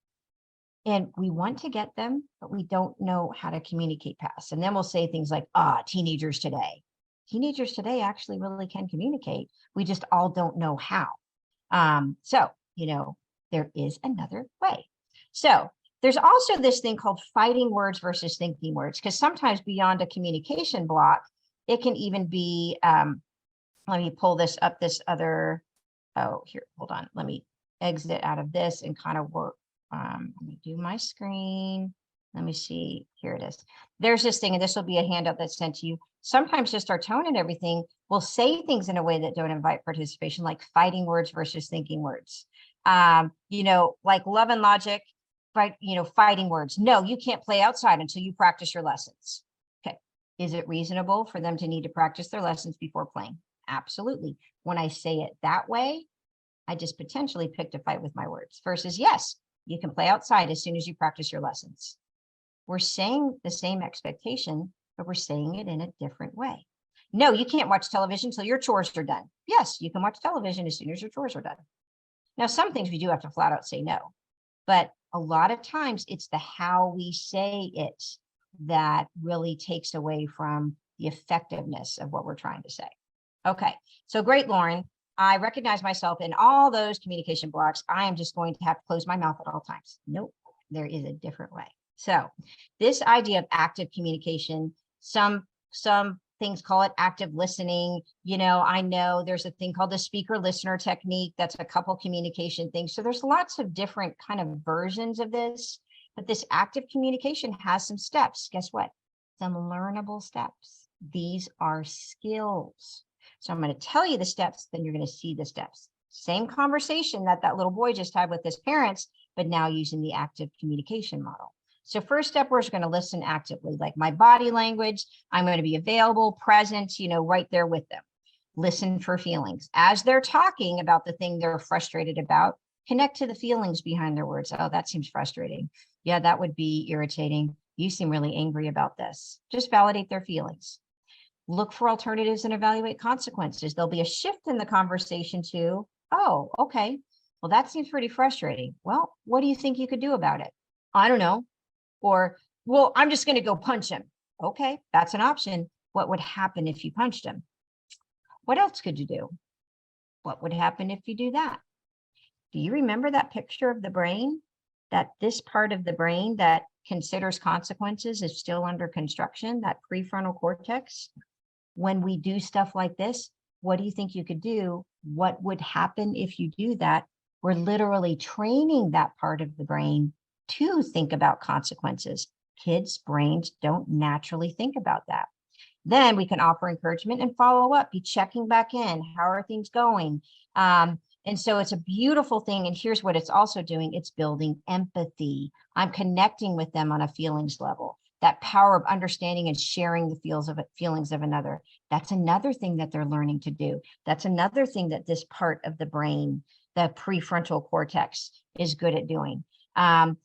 And we want to get them, but we don't know how to communicate past. And then we'll say things like, teenagers today. Teenagers today actually really can communicate. We just all don't know how. So, there is another way. So there's also this thing called fighting words versus thinking words, because sometimes beyond a communication block, it can even be, let me pull this up, here, hold on. Let me exit out of this and kind of work. Let me do my screen. Let me see. Here it is. There's this thing, and this will be a handout that's sent to you. Sometimes just our tone and everything will say things in a way that don't invite participation, like fighting words versus thinking words. Like love and logic, right? Fighting words. No, you can't play outside until you practice your lessons. Okay. Is it reasonable for them to need to practice their lessons before playing? Absolutely. When I say it that way, I just potentially picked a fight with my words versus yes, you can play outside as soon as you practice your lessons. We're saying the same expectation, but we're saying it in a different way. No, you can't watch television until your chores are done. Yes, you can watch television as soon as your chores are done. Now, some things we do have to flat out say no, but a lot of times it's the how we say it that really takes away from the effectiveness of what we're trying to say. Okay, so great, Lauren. I recognize myself in all those communication blocks. I am just going to have to close my mouth at all times. Nope, there is a different way. So this idea of active communication, some things call it active listening. I know there's a thing called the speaker listener technique. That's a couple communication things. So there's lots of different kind of versions of this, but this active communication has some steps. Guess what? Some learnable steps. These are skills. So I'm going to tell you the steps, then you're going to see the steps. Same conversation that little boy just had with his parents, but now using the active communication model. So first step, we're just going to listen actively, like my body language. I'm going to be available, present, right there with them. Listen for feelings. As they're talking about the thing they're frustrated about, connect to the feelings behind their words. Oh, that seems frustrating. Yeah, that would be irritating. You seem really angry about this. Just validate their feelings. Look for alternatives and evaluate consequences. There'll be a shift in the conversation to, oh, okay, well, that seems pretty frustrating. Well, what do you think you could do about it? I don't know. Or, well, I'm just going to go punch him. Okay, that's an option. What would happen if you punched him? What else could you do? What would happen if you do that? Do you remember that picture of the brain? That this part of the brain that considers consequences is still under construction, that prefrontal cortex? When we do stuff like this, what do you think you could do? What would happen if you do that? We're literally training that part of the brain to think about consequences. Kids' brains don't naturally think about that. Then we can offer encouragement and follow up, be checking back in. How are things going? And so it's a beautiful thing. And here's what it's also doing. It's building empathy. I'm connecting with them on a feelings level. That power of understanding and sharing the feelings of another. That's another thing that they're learning to do. That's another thing that this part of the brain, the prefrontal cortex, is good at doing.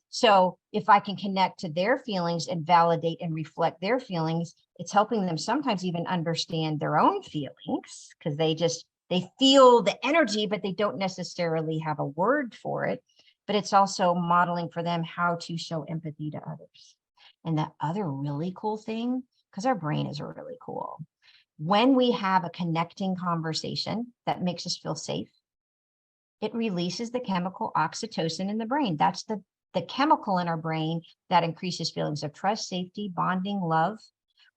So if I can connect to their feelings and validate and reflect their feelings, it's helping them sometimes even understand their own feelings, because they just they feel the energy, but they don't necessarily have a word for it. But it's also modeling for them how to show empathy to others. And the other really cool thing, because our brain is really cool, when we have a connecting conversation that makes us feel safe, it releases the chemical oxytocin in the brain. That's the chemical in our brain that increases feelings of trust, safety, bonding, love.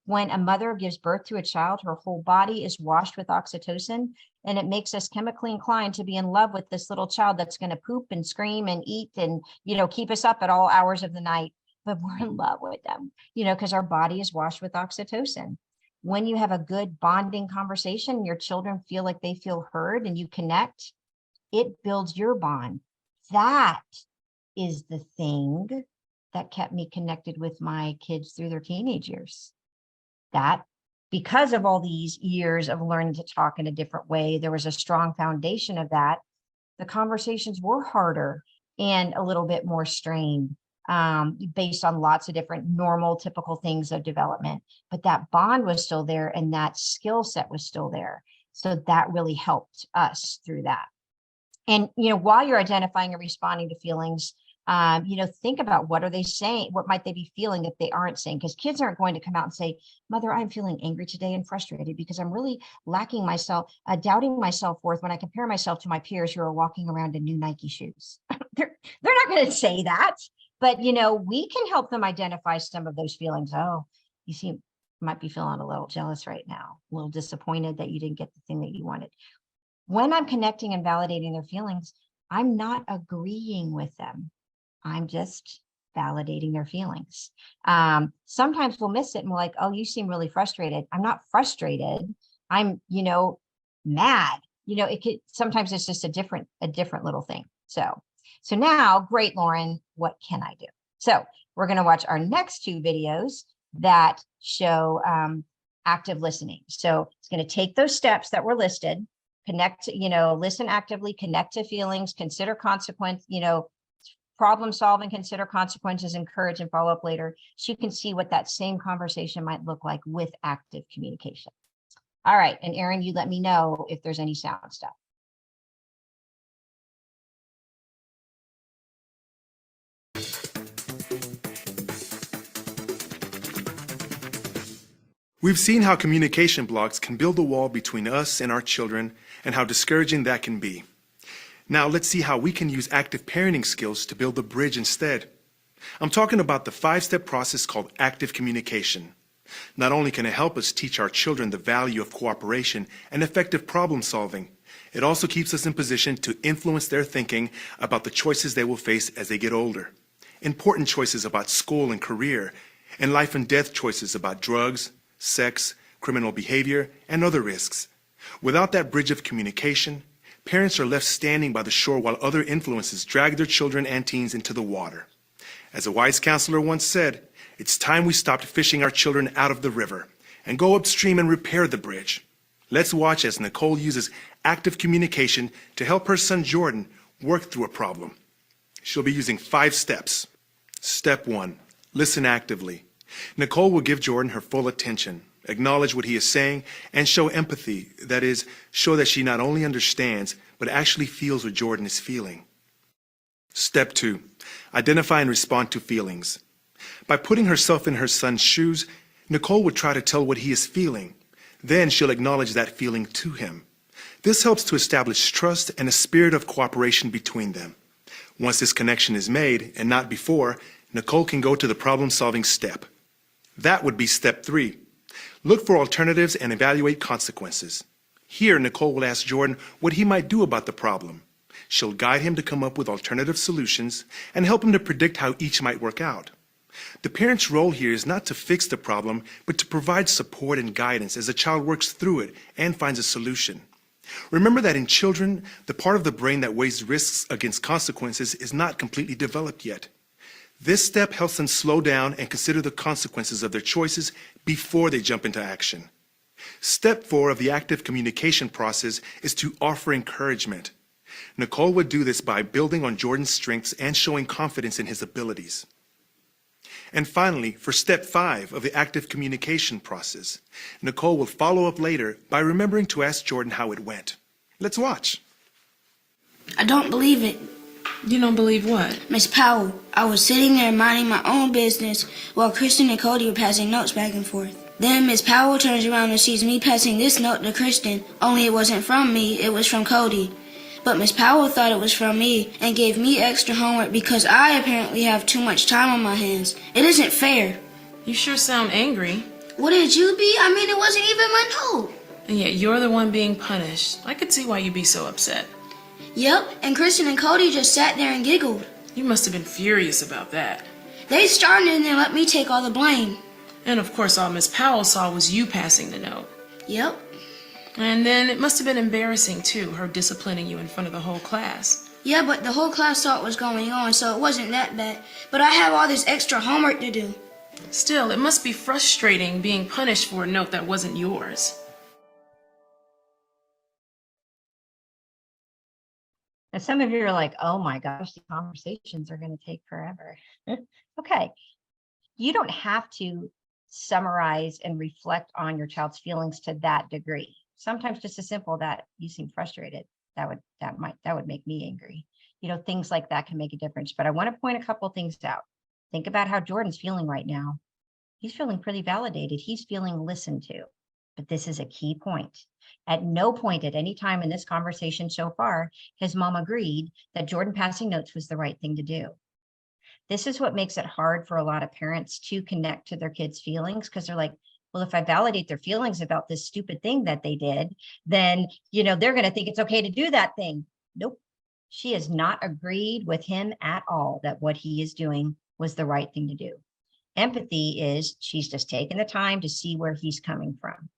When a mother gives birth to a child, her whole body is washed with oxytocin, and it makes us chemically inclined to be in love with this little child that's going to poop and scream and eat and, keep us up at all hours of the night. But we're in love with them, because our body is washed with oxytocin. When you have a good bonding conversation, your children feel like they feel heard and you connect, it builds your bond. That is the thing that kept me connected with my kids through their teenage years. That because of all these years of learning to talk in a different way, there was a strong foundation of that. The conversations were harder and a little bit more strained, based on lots of different normal, typical things of development. But that bond was still there and that skill set was still there. So that really helped us through that. And, while you're identifying and responding to feelings, think about what are they saying? What might they be feeling if they aren't saying? Because kids aren't going to come out and say, Mother, I'm feeling angry today and frustrated because I'm really lacking myself, doubting my self-worth when I compare myself to my peers who are walking around in new Nike shoes. They're not going to say that. But, we can help them identify some of those feelings. Oh, you might be feeling a little jealous right now, a little disappointed that you didn't get the thing that you wanted. When I'm connecting and validating their feelings, I'm not agreeing with them. I'm just validating their feelings. Sometimes we'll miss it and we're like, oh, you seem really frustrated. I'm not frustrated. I'm, mad. Sometimes it's just a different little thing. So now, great, Lauren, what can I do? So we're going to watch our next two videos that show active listening. So it's going to take those steps that were listed, connect, listen actively, connect to feelings, consider consequence, problem solve and consider consequences, encourage and follow up later. So you can see what that same conversation might look like with active communication. All right. And Erin, you let me know if there's any sound stuff. We've seen how communication blocks can build a wall between us and our children and how discouraging that can be. Now let's see how we can use active parenting skills to build a bridge instead. I'm talking about the 5-step process called active communication. Not only can it help us teach our children the value of cooperation and effective problem solving, it also keeps us in position to influence their thinking about the choices they will face as they get older. Important choices about school and career, and life and death choices about drugs, sex, criminal behavior, and other risks. Without that bridge of communication, parents are left standing by the shore while other influences drag their children and teens into the water. As a wise counselor once said, it's time we stopped fishing our children out of the river and go upstream and repair the bridge. Let's watch as Nicole uses active communication to help her son Jordan work through a problem. She'll be using 5 steps. Step 1, listen actively. Nicole will give Jordan her full attention, acknowledge what he is saying, and show empathy. That is, show that she not only understands, but actually feels what Jordan is feeling. Step 2, identify and respond to feelings. By putting herself in her son's shoes, Nicole would try to tell what he is feeling. Then she'll acknowledge that feeling to him. This helps to establish trust and a spirit of cooperation between them. Once this connection is made, and not before, Nicole can go to the problem-solving step. That would be step 3. Look for alternatives and evaluate consequences. Here, Nicole will ask Jordan what he might do about the problem. She'll guide him to come up with alternative solutions and help him to predict how each might work out. The parent's role here is not to fix the problem, but to provide support and guidance as the child works through it and finds a solution. Remember that in children, the part of the brain that weighs risks against consequences is not completely developed yet. This step helps them slow down and consider the consequences of their choices before they jump into action. Step 4 of the active communication process is to offer encouragement. Nicole would do this by building on Jordan's strengths and showing confidence in his abilities. And finally, for step 5 of the active communication process, Nicole will follow up later by remembering to ask Jordan how it went. Let's watch. I don't believe it. You don't believe what? Miss Powell, I was sitting there minding my own business while Kristen and Cody were passing notes back and forth. Then Miss Powell turns around and sees me passing this note to Kristen, only it wasn't from me, it was from Cody. But Miss Powell thought it was from me and gave me extra homework because I apparently have too much time on my hands. It isn't fair. You sure sound angry. Wouldn't you be? I mean, it wasn't even my note. And yet you're the one being punished. I could see why you'd be so upset. Yep, and Kristen and Cody just sat there and giggled. You must have been furious about that. They started and then let me take all the blame. And of course all Miss Powell saw was you passing the note. Yep. And then it must have been embarrassing too, her disciplining you in front of the whole class. Yeah, but the whole class saw what was going on, so it wasn't that bad. But I have all this extra homework to do. Still, it must be frustrating being punished for a note that wasn't yours. And some of you are like, oh my gosh, the conversations are going to take forever. Okay. You don't have to summarize and reflect on your child's feelings to that degree. Sometimes just as simple that you seem frustrated, that would make me angry. You know, things like that can make a difference. But I want to point a couple things out. Think about how Jordan's feeling right now. He's feeling pretty validated. He's feeling listened to. But this is a key point. At no point at any time in this conversation so far has mom agreed that Jordan passing notes was the right thing to do. This is what makes it hard for a lot of parents to connect to their kids' feelings, because they're like, well, if I validate their feelings about this stupid thing that they did, then, you know, they're going to think it's okay to do that thing. Nope. She has not agreed with him at all that what he is doing was the right thing to do. Empathy is she's just taking the time to see where he's coming from.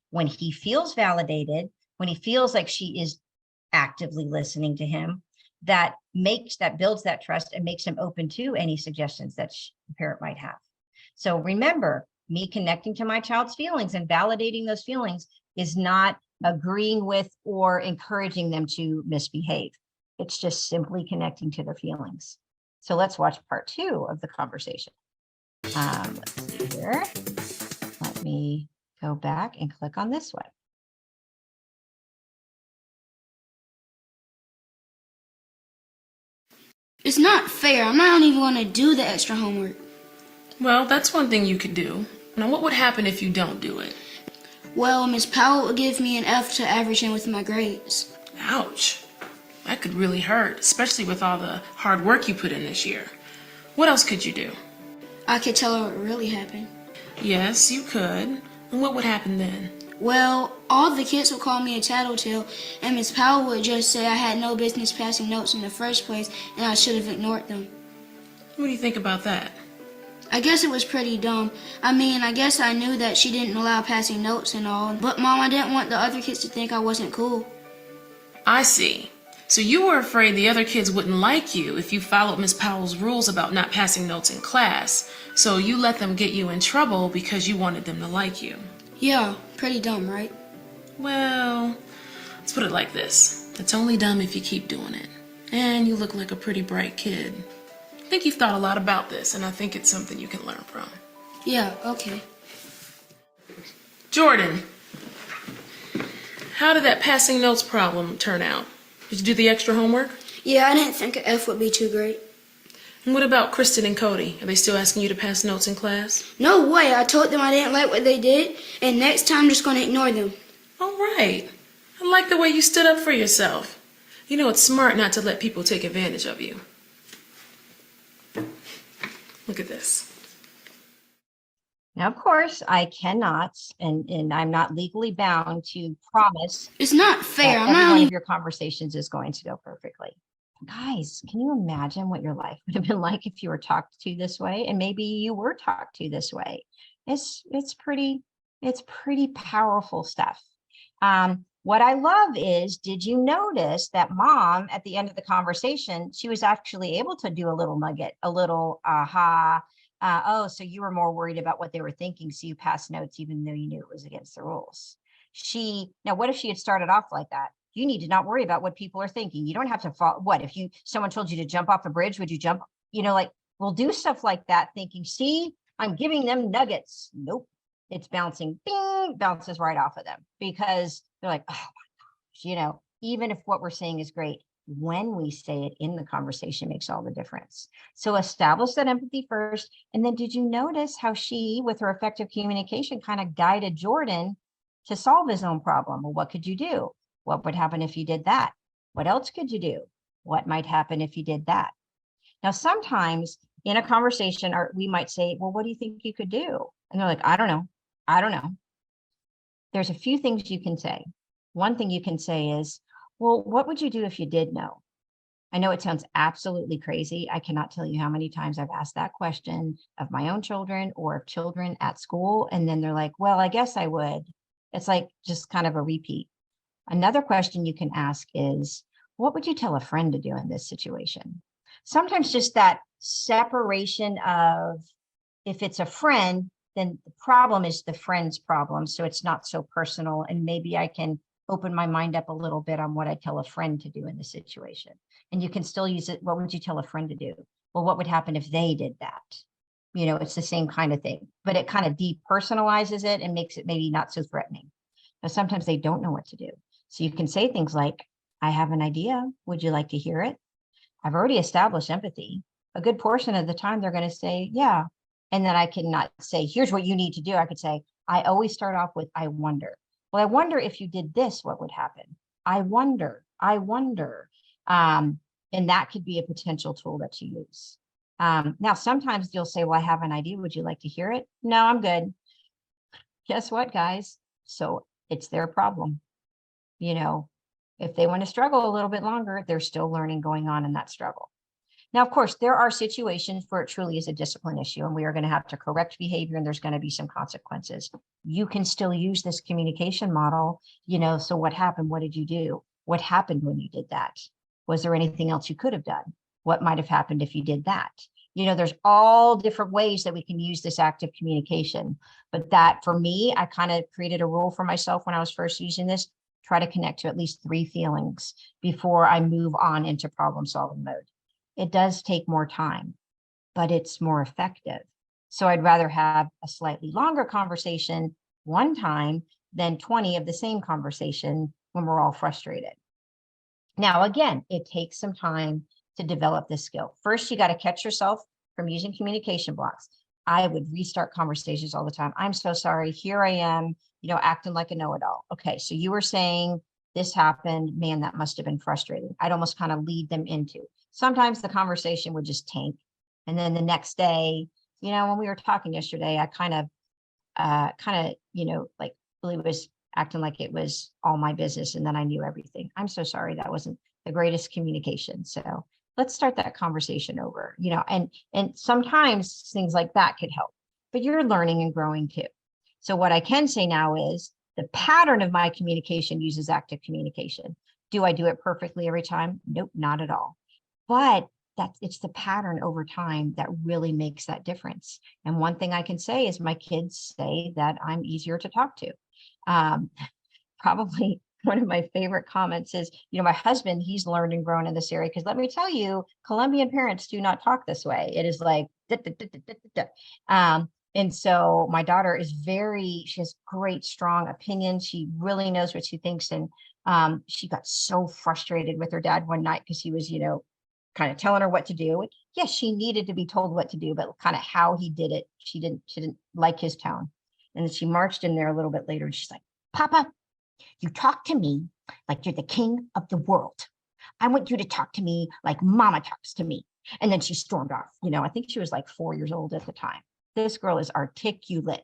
When he feels validated, when he feels like she is actively listening to him, that builds that trust and makes him open to any suggestions that the parent might have. So remember, me connecting to my child's feelings and validating those feelings is not agreeing with or encouraging them to misbehave. It's just simply connecting to their feelings. So let's watch part 2 of the conversation. Let's see here. Let me go back and click on this one. It's not fair. I'm not even going to do the extra homework. Well, that's one thing you could do. Now, what would happen if you don't do it? Well, Miss Powell would give me an F to average in with my grades. Ouch. That could really hurt, especially with all the hard work you put in this year. What else could you do? I could tell her what really happened. Yes, you could. And what would happen then? Well, all the kids would call me a tattletale, and Miss Powell would just say I had no business passing notes in the first place, and I should have ignored them. What do you think about that? I guess it was pretty dumb. I mean, I guess I knew that she didn't allow passing notes and all, but Mom, I didn't want the other kids to think I wasn't cool. I see. So you were afraid the other kids wouldn't like you if you followed Miss Powell's rules about not passing notes in class. So you let them get you in trouble because you wanted them to like you. Yeah, pretty dumb, right? Well, let's put it like this. It's only dumb if you keep doing it. And you look like a pretty bright kid. I think you've thought a lot about this, and I think it's something you can learn from. Yeah, okay. Jordan, how did that passing notes problem turn out? Did you do the extra homework? Yeah, I didn't think an F would be too great. And what about Kristen and Cody? Are they still asking you to pass notes in class? No way, I told them I didn't like what they did, and next time I'm just going to ignore them. All right. I like the way you stood up for yourself. You know, it's smart not to let people take advantage of you. Look at this. Now, of course, I cannot, and I'm not legally bound to promise It's not fair. that I'm every not one even... of your conversations is going to go perfectly. Guys, can you imagine what your life would have been like if you were talked to this way? And maybe you were talked to this way. It's pretty powerful stuff. What I love is, did you notice that Mom, at the end of the conversation, she was actually able to do a little nugget, a little aha. Oh, so you were more worried about what they were thinking, so you passed notes even though you knew it was against the rules. Now, what if she had started off like that? You need to not worry about what people are thinking. You don't have to follow. What if someone told you to jump off a bridge? Would you jump? Like we'll do stuff like that, thinking, see, I'm giving them nuggets. Nope, it's bouncing, bing, bounces right off of them because they're like, oh my gosh, even if what we're saying is great, when we say it in the conversation makes all the difference. So establish that empathy first. And then did you notice how she, with her effective communication, kind of guided Jordan to solve his own problem? Well, what could you do? What would happen if you did that? What else could you do? What might happen if you did that? Now, sometimes in a conversation, we might say, well, what do you think you could do? And they're like, I don't know. I don't know. There's a few things you can say. One thing you can say is, well, what would you do if you did know? I know it sounds absolutely crazy. I cannot tell you how many times I've asked that question of my own children or of children at school. And then they're like, well, I guess I would. It's like just kind of a repeat. Another question you can ask is, what would you tell a friend to do in this situation? Sometimes just that separation of, if it's a friend, then the problem is the friend's problem. So it's not so personal. And maybe I can open my mind up a little bit on what I tell a friend to do in the situation. And you can still use it. What would you tell a friend to do? Well, what would happen if they did that? You know, it's the same kind of thing, but it kind of depersonalizes it and makes it maybe not so threatening. Now, sometimes they don't know what to do. So you can say things like, I have an idea. Would you like to hear it? I've already established empathy. A good portion of the time, they're going to say, yeah. And then I cannot say, here's what you need to do. I could say, I always start off with, I wonder. Well, I wonder if you did this, what would happen? I wonder, I wonder. And that could be a potential tool that you use. Now, sometimes you'll say, well, I have an idea. Would you like to hear it? No, I'm good. Guess what, guys? So it's their problem. You know, if they want to struggle a little bit longer, there's still learning going on in that struggle. Now, of course, there are situations where it truly is a discipline issue and we are going to have to correct behavior and there's going to be some consequences. You can still use this communication model, you know, so what happened? What did you do? What happened when you did that? Was there anything else you could have done? What might have happened if you did that? You know, there's all different ways that we can use this active communication. But that, for me, I kind of created a rule for myself when I was first using this, try to connect to at least 3 feelings before I move on into problem solving mode. It does take more time, but it's more effective. So I'd rather have a slightly longer conversation one time than 20 of the same conversation when we're all frustrated. Now, again, it takes some time to develop this skill. First, you got to catch yourself from using communication blocks. I would restart conversations all the time. I'm so sorry. Here I am, you know, acting like a know-it-all. Okay, so you were saying this happened. Man, that must have been frustrating. I'd almost kind of lead them into. Sometimes the conversation would just tank. And then the next day, you know, when we were talking yesterday, I kind of, you know, like really was acting like it was all my business and then I knew everything. I'm so sorry. That wasn't the greatest communication. So let's start that conversation over, you know, and sometimes things like that could help, but you're learning and growing too. So what I can say now is the pattern of my communication uses active communication. Do I do it perfectly every time? Nope, not at all. But it's the pattern over time that really makes that difference. And one thing I can say is my kids say that I'm easier to talk to. Probably one of my favorite comments is, you know, my husband, he's learned and grown in this area, because let me tell you, Colombian parents do not talk this way. It is like, and so my daughter is she has great, strong opinions. She really knows what she thinks. And she got so frustrated with her dad one night because he was, you know, kind of telling her what to do. Yes, she needed to be told what to do, but kind of how he did it, she didn't like his tone. And then she marched in there a little bit later and she's like, Papa, you talk to me like you're the king of the world. I want you to talk to me like Mama talks to me. And then she stormed off. You know, I think she was like 4 years old at the time. This girl is articulate.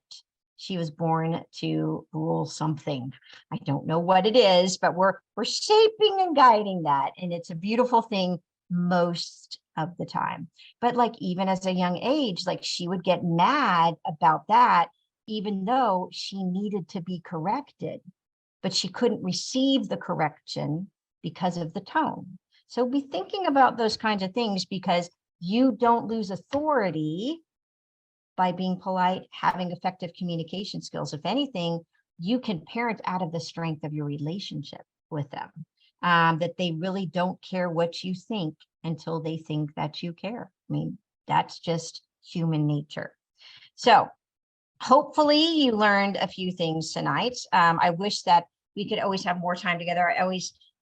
She was born to rule something. I don't know what it is, but we're shaping and guiding that. And it's a beautiful thing most of the time. But like, even as a young age, like she would get mad about that, even though she needed to be corrected, but she couldn't receive the correction because of the tone. So be thinking about those kinds of things, because you don't lose authority by being polite, having effective communication skills. If anything, you can parent out of the strength of your relationship with them, that they really don't care what you think until they think that you care. I mean, that's just human nature. So hopefully you learned a few things tonight. I wish that we could always have more time together.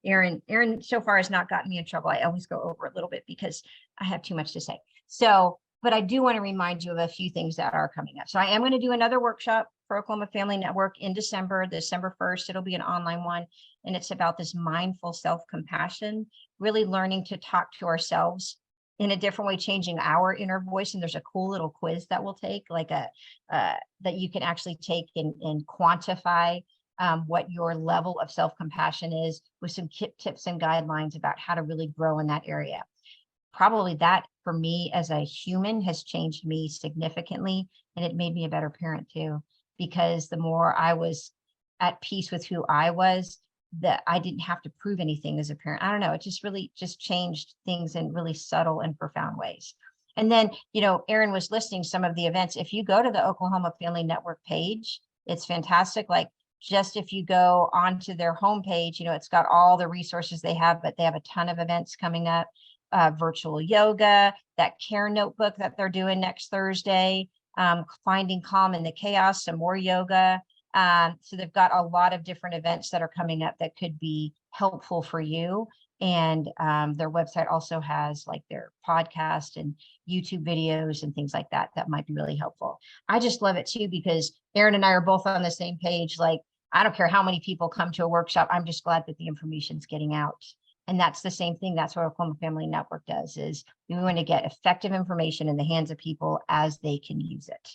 Aaron so far has not gotten me in trouble. I always go over a little bit because I have too much to say. So, but I do want to remind you of a few things that are coming up. So I am going to do another workshop for Oklahoma Family Network in December 1st. It'll be an online one. And it's about this mindful self-compassion, really learning to talk to ourselves in a different way, changing our inner voice. And there's a cool little quiz that we'll take, like that you can actually take and quantify what your level of self-compassion is, with some tips and guidelines about how to really grow in that area. Probably that for me as a human has changed me significantly, and it made me a better parent too, because the more I was at peace with who I was, that I didn't have to prove anything as a parent. I don't know, it just really just changed things in really subtle and profound ways. And then, you know, Aaron was listing some of the events. If you go to the Oklahoma Family Network page, it's fantastic. Like, just if you go onto their homepage, you know, it's got all the resources they have, but they have a ton of events coming up, virtual yoga, that care notebook that they're doing next Thursday, finding calm in the chaos, some more yoga. So they've got a lot of different events that are coming up that could be helpful for you. And their website also has like their podcast and YouTube videos and things like that that might be really helpful. I just love it too, because Aaron and I are both on the same page. Like, I don't care how many people come to a workshop. I'm just glad that the information's getting out. And that's the same thing. That's what Oklahoma Family Network does, is we want to get effective information in the hands of people as they can use it.